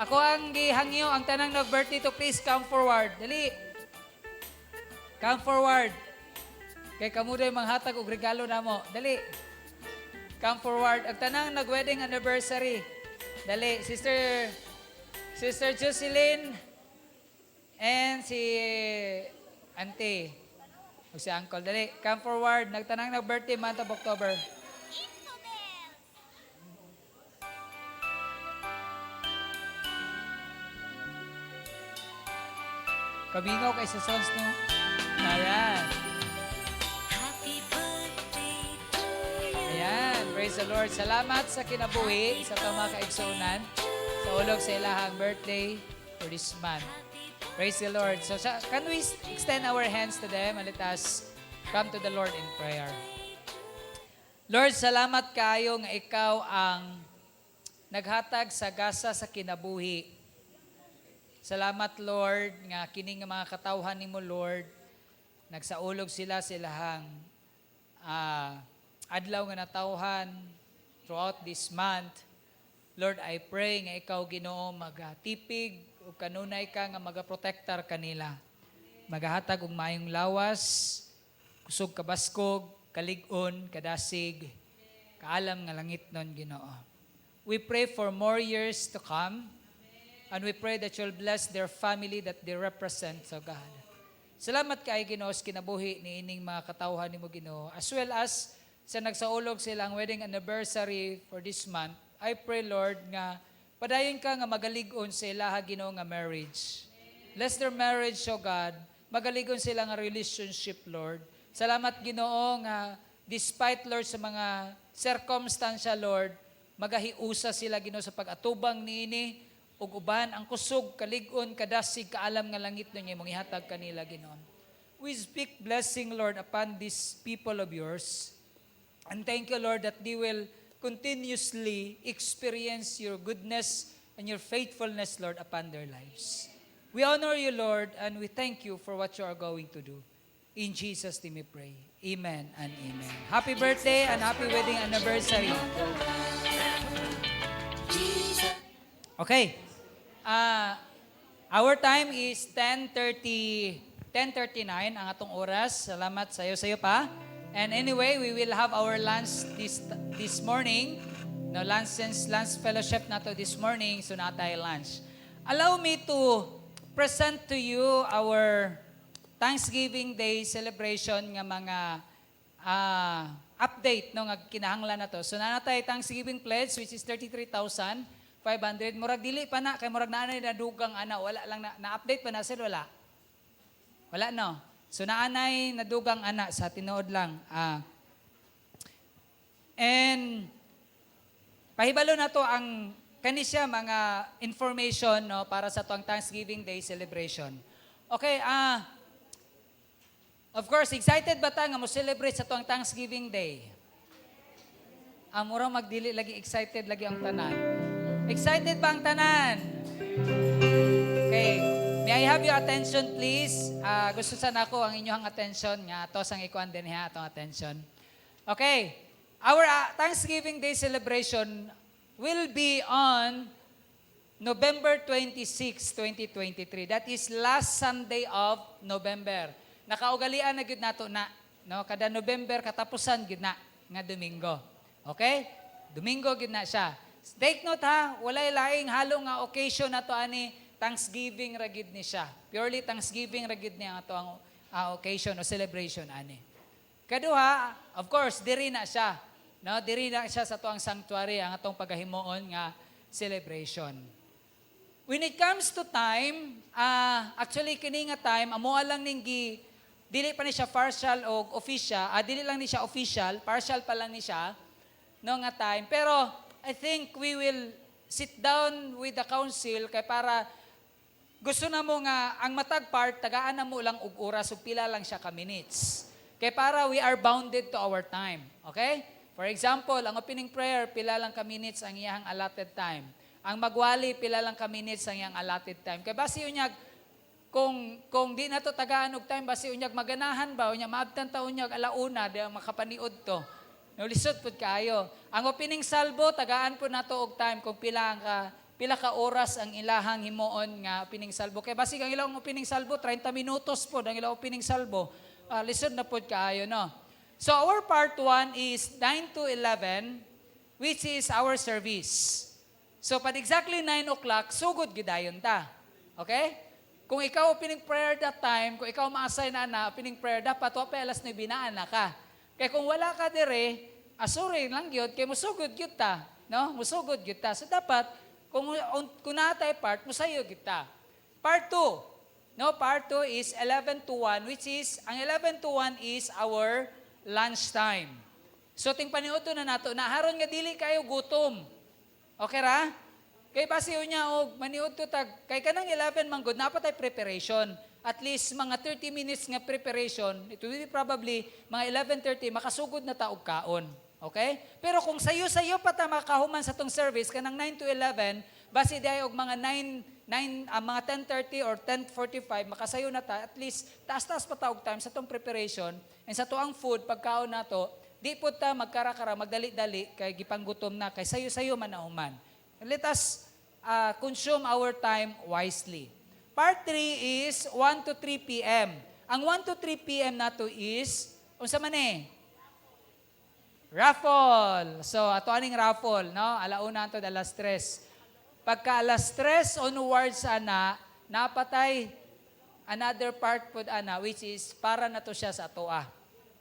ako ang gihangyo, ang tanang nag-birthday to please come forward. Dali. Come forward. Kay kamuday manghatag og regalo namo. Dali. Come forward. Ang tanang nag-wedding anniversary. Dali. Sister Jocelyn and si Auntie. O si Uncle. Dali. Come forward. Nagtanang nag-birthday month of October. Kabingaw kay sa sons no. Ayan. Ayan. Praise the Lord. Salamat sa kinabuhi sa mga kaigsunan sa ulog sa ilahang birthday for this month. Praise the Lord. So, can we extend our hands to them and let us come to the Lord in prayer. Lord, salamat kayo nga ikaw ang naghatag sa gasa sa kinabuhi. Salamat, Lord, nga kining mga katawhan nimo, Lord, nagsaulog sila sa ilahang adlaw nga natawhan throughout this month. Lord, I pray nga ikaw, Ginoo, magatipig o kanunay ka nga magaprotektar kanila. Magahatag og maayong lawas, kusog kabaskog, kalig-on, kadasig, kaalam nga langit nun, Ginoo. We pray for more years to come. And we pray that you'll bless their family that they represent, so God. Salamat kay Ginoo sa kinabuhi ni ining mga katawhan nimo, Ginoo. As well as sa nagsaulog silang wedding anniversary for this month, I pray, Lord, nga padayon ka nga magalig-on sa ilaha, Ginoo, nga marriage. Bless their marriage, so God. Magalig-on sila nga relationship, Lord. Salamat, Ginoo, nga despite, Lord, sa mga circumstansya, Lord, magahiusa sila, Ginoo, sa pag-atubang niini, ug uban ang kusog, kalig-on, kadasig, kaalam nga langit nun niya, mong ihatag kanila, Ginoo. We speak blessing, Lord, upon these people of yours. And thank you, Lord, that they will continuously experience your goodness and your faithfulness, Lord, upon their lives. We honor you, Lord, and we thank you for what you are going to do. In Jesus' name we pray. Amen and amen. Happy birthday and happy wedding anniversary. Okay. Our time is 10:39 ang atong oras. Salamat sayo pa. And anyway, we will have our lunch this morning. No, lunch fellowship nato this morning, so natay lunch. Allow me to present to you our Thanksgiving Day celebration nga mga update no nga kinahanglan nato. So natay Thanksgiving pledge which is 33,500 500. Murag dili pa na, kay murag naanay na dugang ana. Wala lang na-update pa na sir, wala? Wala no? So naanay na dugang ana sa tinuod lang. And pahibalo na to ang kanisya mga information no para sa tuang Thanksgiving Day celebration. Okay, of course, excited ba ta nga mo celebrate sa tuang Thanksgiving Day? Mura magdili lagi excited lagi ang tanan. Excited ba ang tanan? Okay. May I have your attention please? Gusto sana ako ang inyong attention nga to sang ikuan din ha atong attention. Okay. Our Thanksgiving Day celebration will be on November 26, 2023. That is last Sunday of November. Nakaugalian na gid nato na no kada November katapusan gid na nga Domingo. Okay? Domingo gid na siya. Take note ha, walay laing halo nga occasion na to ani Thanksgiving ra gid ni siya. Purely Thanksgiving ra gid niya ato ang occasion o celebration ani. Kaduha, of course, diri na siya. No, diri na siya sa tuang sanctuary ang atong pagahimuon nga celebration. When it comes to time, actually kini nga time amo lang ning dili pa ni siya partial o official, dili lang ni siya official, partial pa lang ni siya no nga time. Pero I think we will sit down with the council kay para gusto na mo nga ang matag part tagaan na mo lang og oras ug pila lang siya ka minutes. Kay para we are bounded to our time. Okay? For example, ang opening prayer pila lang ka minutes ang iyang allotted time. Ang magwali pila lang ka minutes ang iyang allotted time. Kay basi unyag kung di na to tagaan og time basi unyag maganahan ba unya maabtan ta unyag alauna di ang makapaniud to. No lisod pud kaayo. Ang opening salvo tagaan po nato og time kung pila ka oras ang ilahang himuon nga opening salvo. Kay basi ang ilang opening salvo 30 minutos po ang ilang opening salvo. Lisod na pud kaayo no. So our part 1 is 9 to 11 which is our service. So pag exactly 9 o'clock sugod gidayon ta. Okay? Kung ikaw opening prayer that time, kung ikaw ma-assign na opening prayer dapat wa pa alas 9 na ana ka. Kaya kung wala ka dire, asuri lang gyud kay musugod gyud ta, no? Musugod gyud ta. So dapat kung natay part musayo gyud ta. Part 2. No, part 2 is 11 to 1 which is ang 11 to 1 is our lunch time. So ting paniudto na nato na haron nga dili kayo gutom. Okay ra? Kay basi unya og maniudto tag kay kanang 11 manggod napatay preparation. At least mga 30 minutes nga preparation, it will be probably mga 11:30 makasugod na ta og kaon. Okay? Pero kung sayo-sayo pa ta makahuman sa tong service kanang 9 to 11, basi diay og mga mga 10:30 or 10:45 makasayo na ta, at least taas-taas pa ta og time sa tong preparation and sa tuang food pagkaon nato, di pud ta magkara-kara magdali-dali kay gipanggutom na kay sayo-sayo man na human. Let us consume our time wisely. Part 3 is 1 to 3 p.m. Ang 1 to 3 p.m. nato is unsa man raffle. So ato aning raffle, no? Alauna anto alas 3. Pagka alas 3 onwards ana, napatay another part pod ana which is para nato siya sa atoa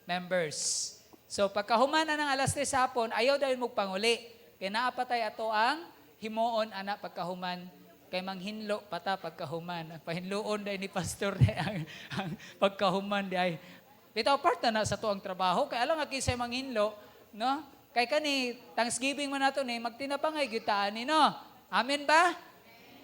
members. So pagkahuman na ng alas 3 hapon, ayaw dahil mo panguli. Kaya naapatay ato ang himuon ana pagkahuman kay manghinlo pata pagkahuman. Pahinloon dahil ni pastor ang pagkahuman dahil. Bitaw part na sa to ang trabaho. Kaya alam nga kisay manghinlo, no? Kay kani Thanksgiving man nato ni magtinapangay gyutaan ni no. Amen ba?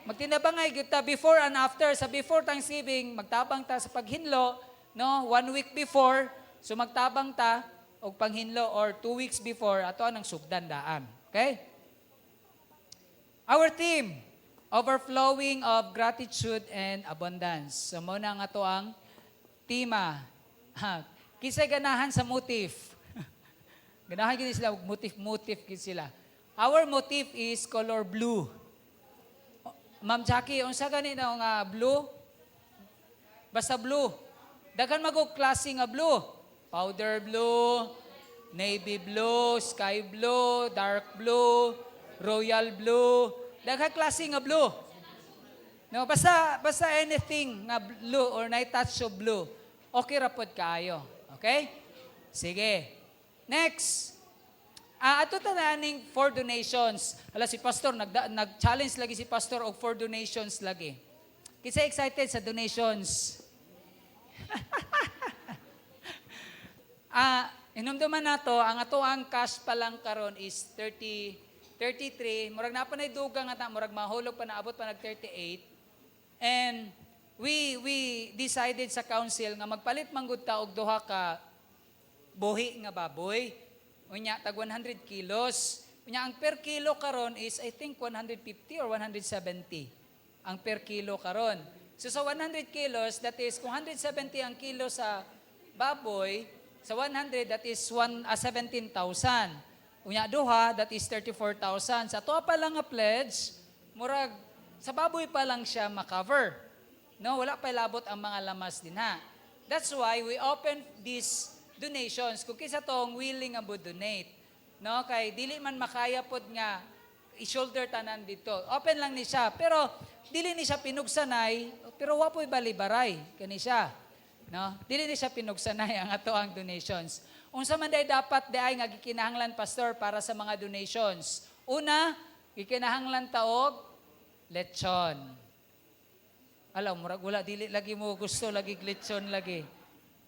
Magtinapangay gyuta before and after. Sa before Thanksgiving magtabang ta sa paghinlo, no? 1 week before, so magtabang ta og panghinlo or 2 weeks before ato anang sugdan daan. Okay? Our theme, overflowing of gratitude and abundance. So mo na nga to ang tema. Kisay ganahan sa motif. Ganahan gid sila og motif gid sila. Our motif is color blue. Ma'am Jackie, unsa gani na nga blue? Basta blue. Daghan magog klase nga blue. Powder blue, navy blue, sky blue, dark blue, royal blue. Daghan klase nga blue. No, basta anything nga blue or na touch of blue. Okay ra pod kaayo. Okay? Sige. Next. Ato tananing for donations. Hala si pastor nag-challenge lagi si pastor og for donations lagi. Kinsa excited sa donations? Inumduman nato ang ato ang cash pa lang karon is 33. Murag na pa na dugang ata, murag mahulog pa naabot pa nag 38. And we decided sa council nga magpalit man gud ta og duha ka buhi nga baboy. Unya tag 100 kilos. Unya ang per kilo karon is I think 150 or 170 ang per kilo karon. So sa 100 kilos, that is kung 170 ang kilo sa baboy, sa 100 that is 17,000. Unya duha that is 34,000. Sa tuwa pa lang nga pledge, murag sa baboy pa lang siya makover. No, wala pa labot ang mga lamas din ha. That's why we open these donations. Kung kisa tong willing nga donate. No, kay dili man makaya pod nga i-shoulder tanan dito. Open lang ni siya, pero dili ni siya pinugsanay, pero wapoy balibaray kani siya. No? Dili ni siya pinugsanay ang ato ang donations. Unsa man day dapat day nga gikinahanglan pastor para sa mga donations. Una, gikinahanglan taog lechon. Alam, murag wala dili lagi mo gusto lagi lechon lagi.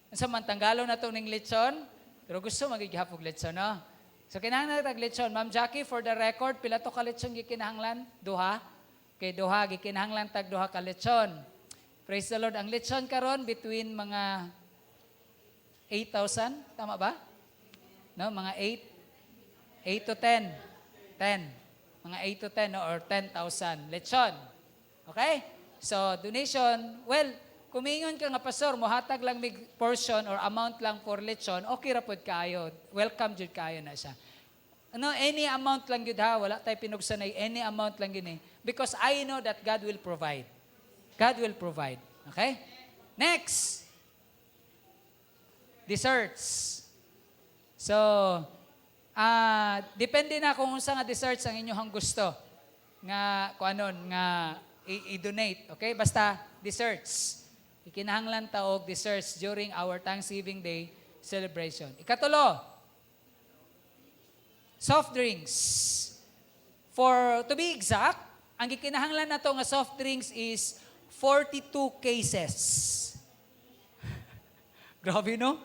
Unsa man tanggalo na to ning lechon, pero gusto magigihapog lechon, no? So kinahanglan tag lechon. Ma'am Jackie, for the record, pila to ka lechon gikinahanglan? Duha. Kay duha gikinahanglan tag duha ka lechon. Praise the Lord. Ang lechon karon between mga 8,000, tama ba? No, mga 8 to 10. 10. Mga 8 to 10 no, or 10,000 lechon. Okay? So, donation, well, kumingon ka nga pastor, mohatag lang mig portion or amount lang for lechon, okay ra pod kaayo. Welcome jud kaayo na siya. Ano, any amount lang yun ha, wala tayo pinugsanay, any amount lang yun eh. Because I know that God will provide. God will provide. Okay? Next. Desserts. So, depende na kung unsa nga desserts ang inyong gusto nga kuanon nga i-donate. Okay? Basta desserts. Ikinahanglan taog desserts during our Thanksgiving Day celebration. Ikatulo, soft drinks. To be exact, ang ikinahanglan nato nga soft drinks is 42 cases. Grabe no?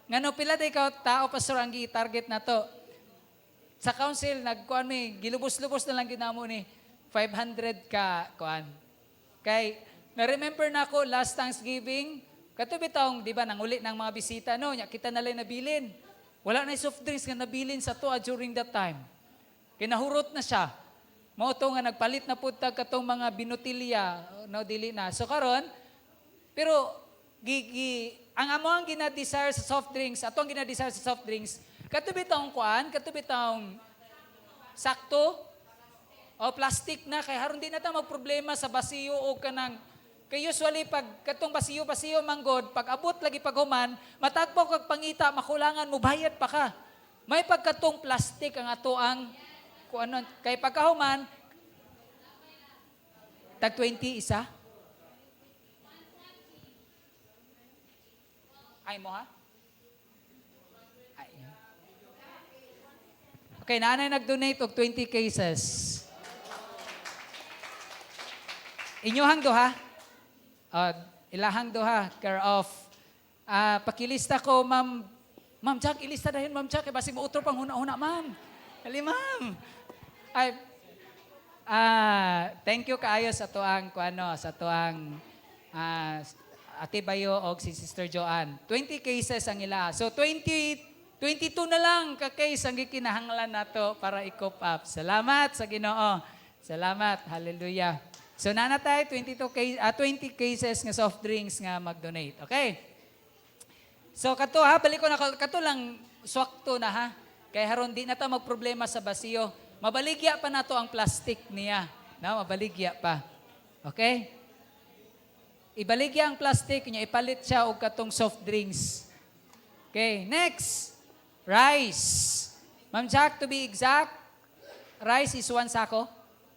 Ngano pila day ka tao pastor ang gi-target nato? Sa council nagkuan mi gilubos-lubos na lang ginamo ni 500 ka kuan. Kay na-remember na ako last Thanksgiving, katubi taong, di ba, nanguli ng mga bisita, no? Kita na lang nabilin. Wala na yung soft drinks nga nabilin sa toa during that time. Kinahurot na siya. Mauto nga nagpalit na po katong mga binutilya, no, dili na. So karon, pero ang amo ang ginadesire sa soft drinks, ato ang ginadesire sa soft drinks, katubi taong kuan, katubi taong sakto, o plastic na, kaya haron di na ta magproblema sa basiyo o kanang, kaya usually pag katong basiyo manggod, pag abot lagi paghuman, matagpo kag pangita, makulangan mo, bayad pa ka. May pagkatong plastic ang ato ang, kung ano, kay pagkahuman, tag 20 isa. Ay mo ha? Ay. Okay, nanay nag-donate og 20 cases. Inyuhang duha, ilahang duha, care of. Pakilista ko, Ma'am Jack, ilista dahil Ma'am Jack, basi mo utro pang huna-huna, Ma'am. Dali, Ma'am. Ay, thank you kaayo sa tuang, sa tuang Ate Bayo o si Sister Joanne. 20 cases ang ila. So, 22 na lang ka-case ang gikinahanglan nato para i-cope up. Salamat sa Ginoo. Salamat. Hallelujah. So, nanatay 20 cases nga soft drinks nga mag-donate. Okay? So, kato ha, balik ko na, kato lang, swakto na ha. Kaya haron di na ta magproblema sa basiyo. Mabaligya pa na to ang plastic niya. No, mabaligya pa. Okay? Ibaligya ang plastic niya, ipalit siya og katong soft drinks. Okay, next. Rice. Ma'am Jack, to be exact, rice is 1 sako.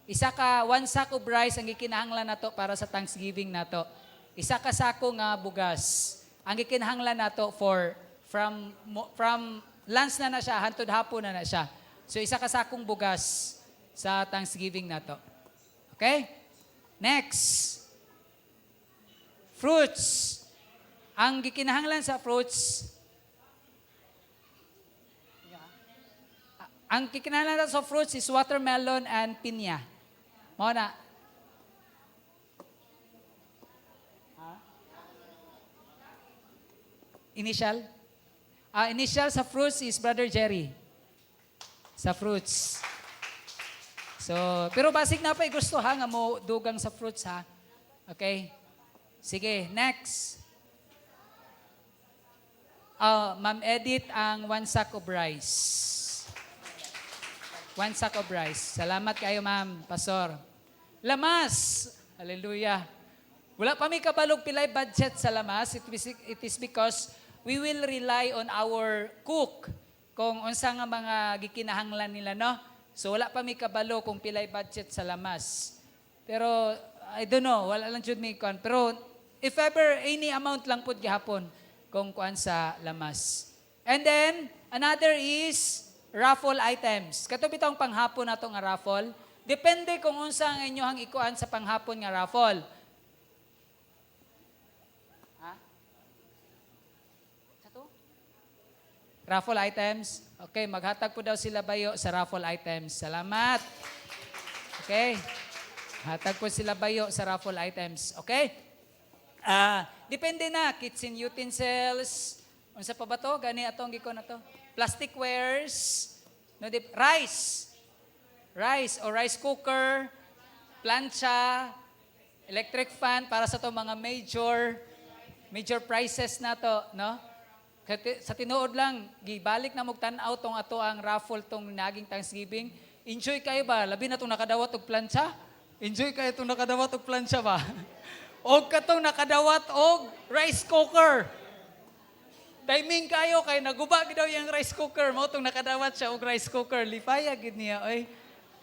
Isa ka 1 sack of rice ang gikinahanglan nato para sa Thanksgiving nato. Isa ka sako nga bugas. Ang gikinahanglan nato from lunch na siya, hantod hapon na siya. So, isa ka sakong bugas sa Thanksgiving na to. Okay? Next. Fruits. Ang gikinahanglan sa fruits, ang gikinahanglan sa fruits is watermelon and pinya. Mao na. Initial? Initial sa fruits is Brother Jerry. Sa fruits. So, pero basic na pa gusto ha, nga mo dugang sa fruits ha. Okay? Sige, next. Ma'am Edith, ang 1 sack of rice. 1 sack of rice. Salamat kayo, ma'am, pastor. Lamas. Hallelujah. Wala pa may kabalog pilay budget sa lamas. It is because we will rely on our cook kung unsa nga mga gikinahanglan nila, no? So wala pa may kabalo kung pilay budget sa lamas. Pero I don't know, wala lang jud may kon. Pero if ever any amount lang pud gihapon kung kuan sa lamas. And then another is raffle items. Kato bitong panghapon nato nga raffle. Depende kung unsa ang inyohang ikuan sa panghapon nga raffle. Raffle items. Okay, maghatag po daw sila bayo sa raffle items. Salamat. Okay. Hatag po sila bayo sa raffle items. Okay? Depende na. Kitchen utensils. Unsa pa ba to? Gani atong giko na to. Plasticwares. No, rice. Rice o rice cooker. Plancha. Electric fan para sa to mga major prices na to, no? Sa tinuod lang, gibalik na magtanaw tong ato ang raffle tong naging Thanksgiving. Enjoy kayo ba? Labi na itong nakadawat og plancha? Enjoy kayo itong nakadawat og plancha ba? O katong nakadawat og rice cooker. Timing kayo kay naguba daw yung rice cooker mo itong nakadawat siya og rice cooker. Lipaya gid niya, oy.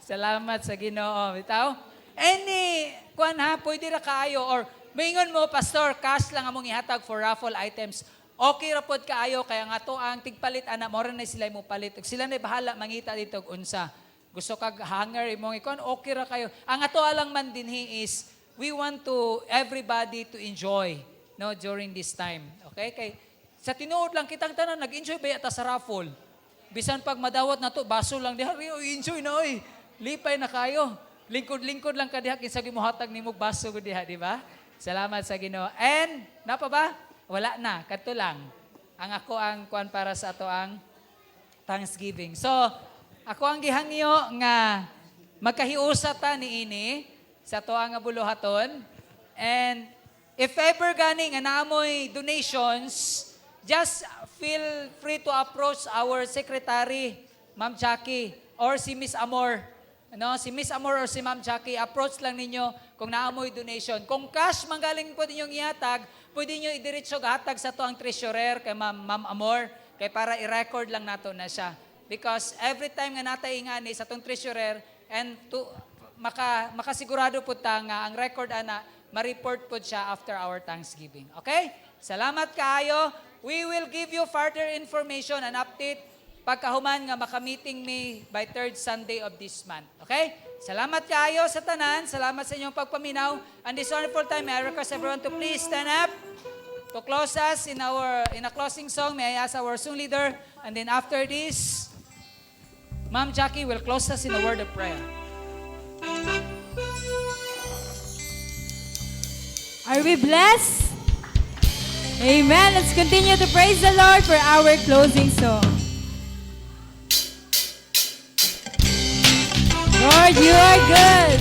Salamat sa Ginoo. Bitaw? Any kuan ha, pwede ra kaayo or maingon mo, pastor, cash lang among ihatag for raffle items. Okay ra pod kaayo kaya nga to ang tigpalit ana mo na sila mo palit. Ug sila na bahala mangita dito og unsa. Gusto kag hanger imong ikon, okay ra kayo. Ang ato alang man dinhi is we want to everybody to enjoy no during this time. Okay? Kay sa tinuod lang kitang tanan nag-enjoy ba yata sa raffle. Bisan pag madawat na to, baso lang diha, enjoy na oy. Lipay na kayo. Lingkod-lingkod lang ka diha kinsa gimuhatag nimo baso gud diha, di ba? Salamat sa Ginoo. And napa ba? Wala na, kadto lang. Ang ako ang kuan para sa ato ang Thanksgiving. So, ako ang gihangyo nga magkahiusa ta niini sa ato ang buluhaton. And if ever gani nga naamoy donations, just feel free to approach our secretary, Ma'am Jackie, or si Miss Amor. No, si Miss Amor or si Ma'am Jackie, approach lang ninyo kung naamoy donation. Kung cash manggaling po ninyong ihatag, pwede nyo idiretso hatag sa to ang treasurer kay Ma'am Amor, kay para i-record lang nato na siya. Because every time nga natay ingani sa tong treasurer and to makasigurado po ta nga ang record ana ma-report po siya after our Thanksgiving. Okay? Salamat kaayo. We will give you further information and update pagkahuman nga maka-meeting me by 3rd Sunday of this month. Okay? Salamat kaayo sa tanan. Salamat sa inyong pagpaminaw. And this wonderful time, I request everyone to please stand up to close us in a closing song. May I ask our song leader? And then after this, Ma'am Jackie will close us in a word of prayer. Are we blessed? Amen. Let's continue to praise the Lord for our closing song. Lord, you are good.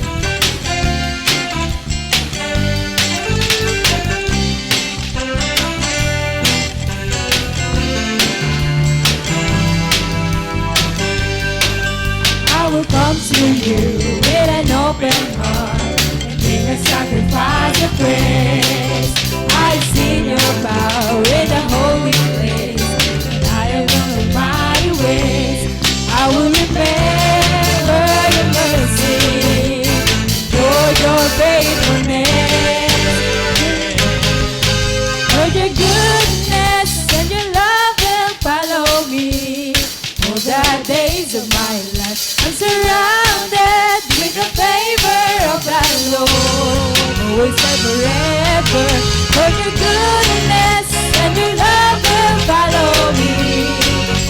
I will come to you with an open heart and bring a sacrifice of praise. I've seen your power in the holy place, and I have known your mighty ways. I will remember your mercy, your faithfulness, Lord, your goodness and your love will follow me all the days of my life. Lord, your goodness and your love will follow me.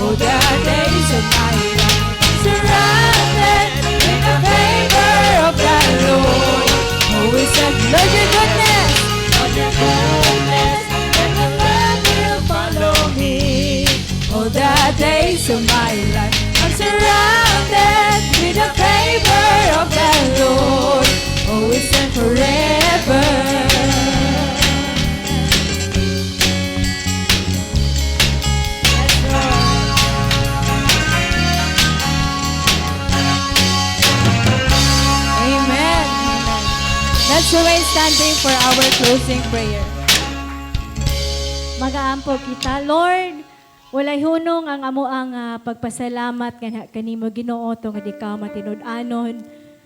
All the days of my life, surrounded in the favor of the Lord. Always said, Lord, your goodness, Lord, your goodness and your love will follow me. All the days of my life, I'm surrounded with the favor of the Lord, always and forever. Amen. Let's remain standing for our closing prayer. Magaampo kita, Lord. Walay hunong ang amo ang pagpasalamat kanimo Ginoo tungod ikaw matinud-anon,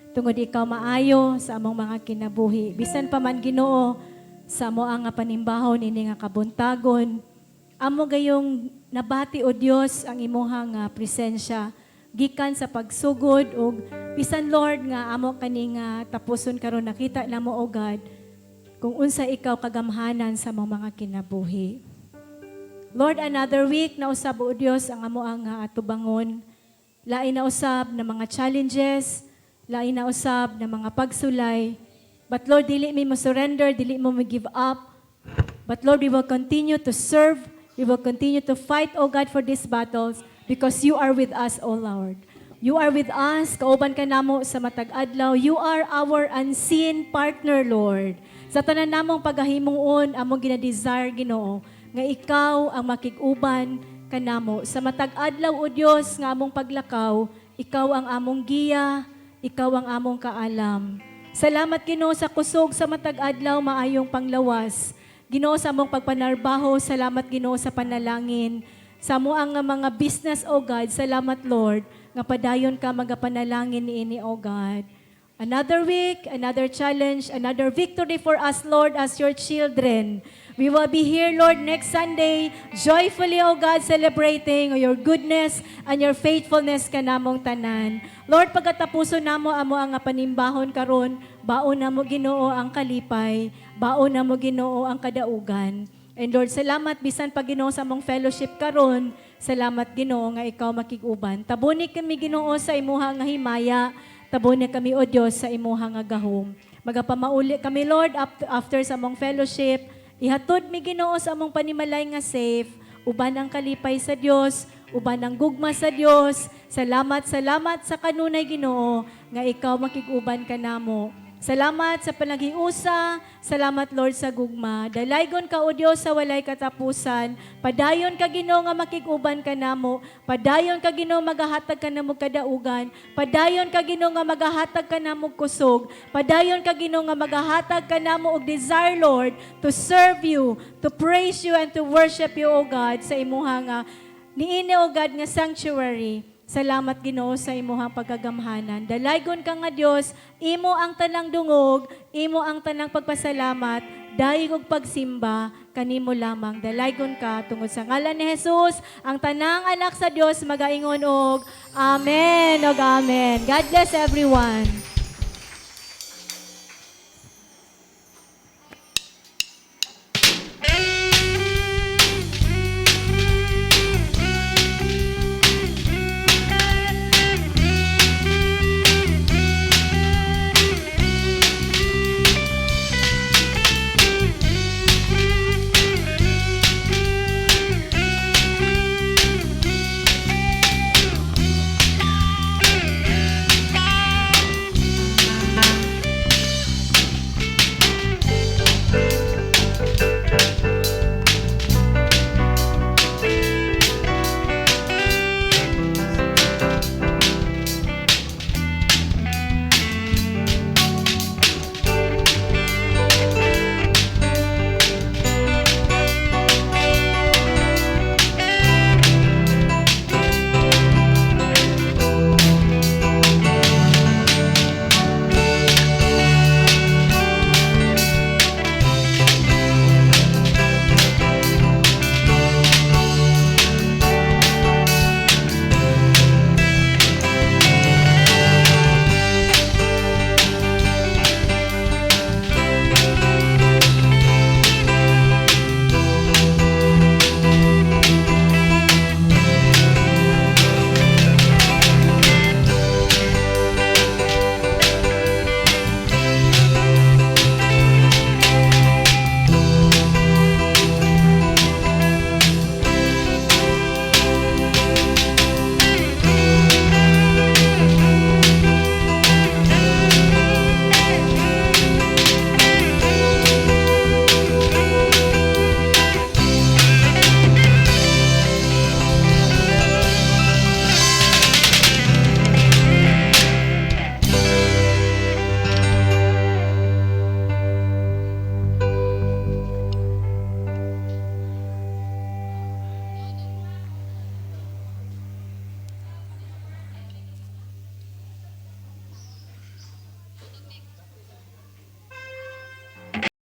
tungod ikaw maayo sa among mga kinabuhi. Bisan pa man Ginoo sa amo ang panimbahon ini nga kabuntagon, amo gayong nabati o Dios ang imuhang presensya gikan sa pagsugod ug bisan Lord nga amo kani nga tapuson karon nakita namo o God kung unsa ikaw kagamhanan sa among mga kinabuhi. Lord, another week na usab o Dios ang amo ang atubangon. Lain na usab na mga challenges, lain na usab na mga pagsulay. But Lord, dili mi mo surrender, dili mo give up. But Lord, we will continue to serve. We will continue to fight, O God, for these battles because you are with us, O Lord. You are with us, kauban ka namo sa matag adlaw. You are our unseen partner, Lord. Sa tanan namong pagahimong among ginadesire, Ginoo, nga ikaw ang makig-uban kanamo sa matag adlaw o Dios nga among paglakaw, ikaw ang among giya, ikaw ang among kaalam. Salamat Ginoo sa kusog sa matag adlaw maayong panglawas. Ginoo sa among pagpanarbaho, salamat Ginoo sa panalangin. Sa mo ang mga business o God, salamat Lord nga padayon ka magapanalangin niini o God. Another week, another challenge, another victory for us, Lord, as your children. We will be here, Lord, next Sunday, joyfully, O God, celebrating your goodness and your faithfulness kanamong tanan. Lord, pagkatapuso namo amo ang panimbahon karon, baon namo Ginoo ang kalipay, baon namo Ginoo ang kadaugan. And Lord, salamat bisan pag Ginoo sa among fellowship karon. Salamat Ginoo nga ikaw makig-uban. Tabuni kami Ginoo sa imuha nga himaya. Tabuni kami o Dios sa imuha nga gahom. Magapamauli kami Lord after sa among fellowship. Ihatod mi Ginoo sa among panimalay nga safe. Uban ang kalipay sa Dios, uban ang gugma sa Dios. Salamat sa kanunay Ginoo nga ikaw makig-uban kanamo. Salamat sa panaghiusa, salamat Lord sa gugma. Dalaygon ka o Dios sa walay katapusan. Padayon ka Ginoo nga makig-uban kanamo. Padayon ka Ginoo magahatag kanamo kadaugan. Padayon ka Ginoo nga magahatag kanamo kusog. Padayon ka Ginoo nga magahatag kanamo og desire Lord to serve you, to praise you and to worship you O God sa imuha nga niini O God nga sanctuary. Salamat Ginoo sa imuhang pagagamhanan. Dalaygon ka nga Dios, imo ang tanang dungog, imo ang tanang pagpasalamat, daig og pagsimba kanimo lamang. Dalaygon ka tungod sa ngalan ni Jesus, ang tanang anak sa Dios magaingon og amen og amen. God bless everyone.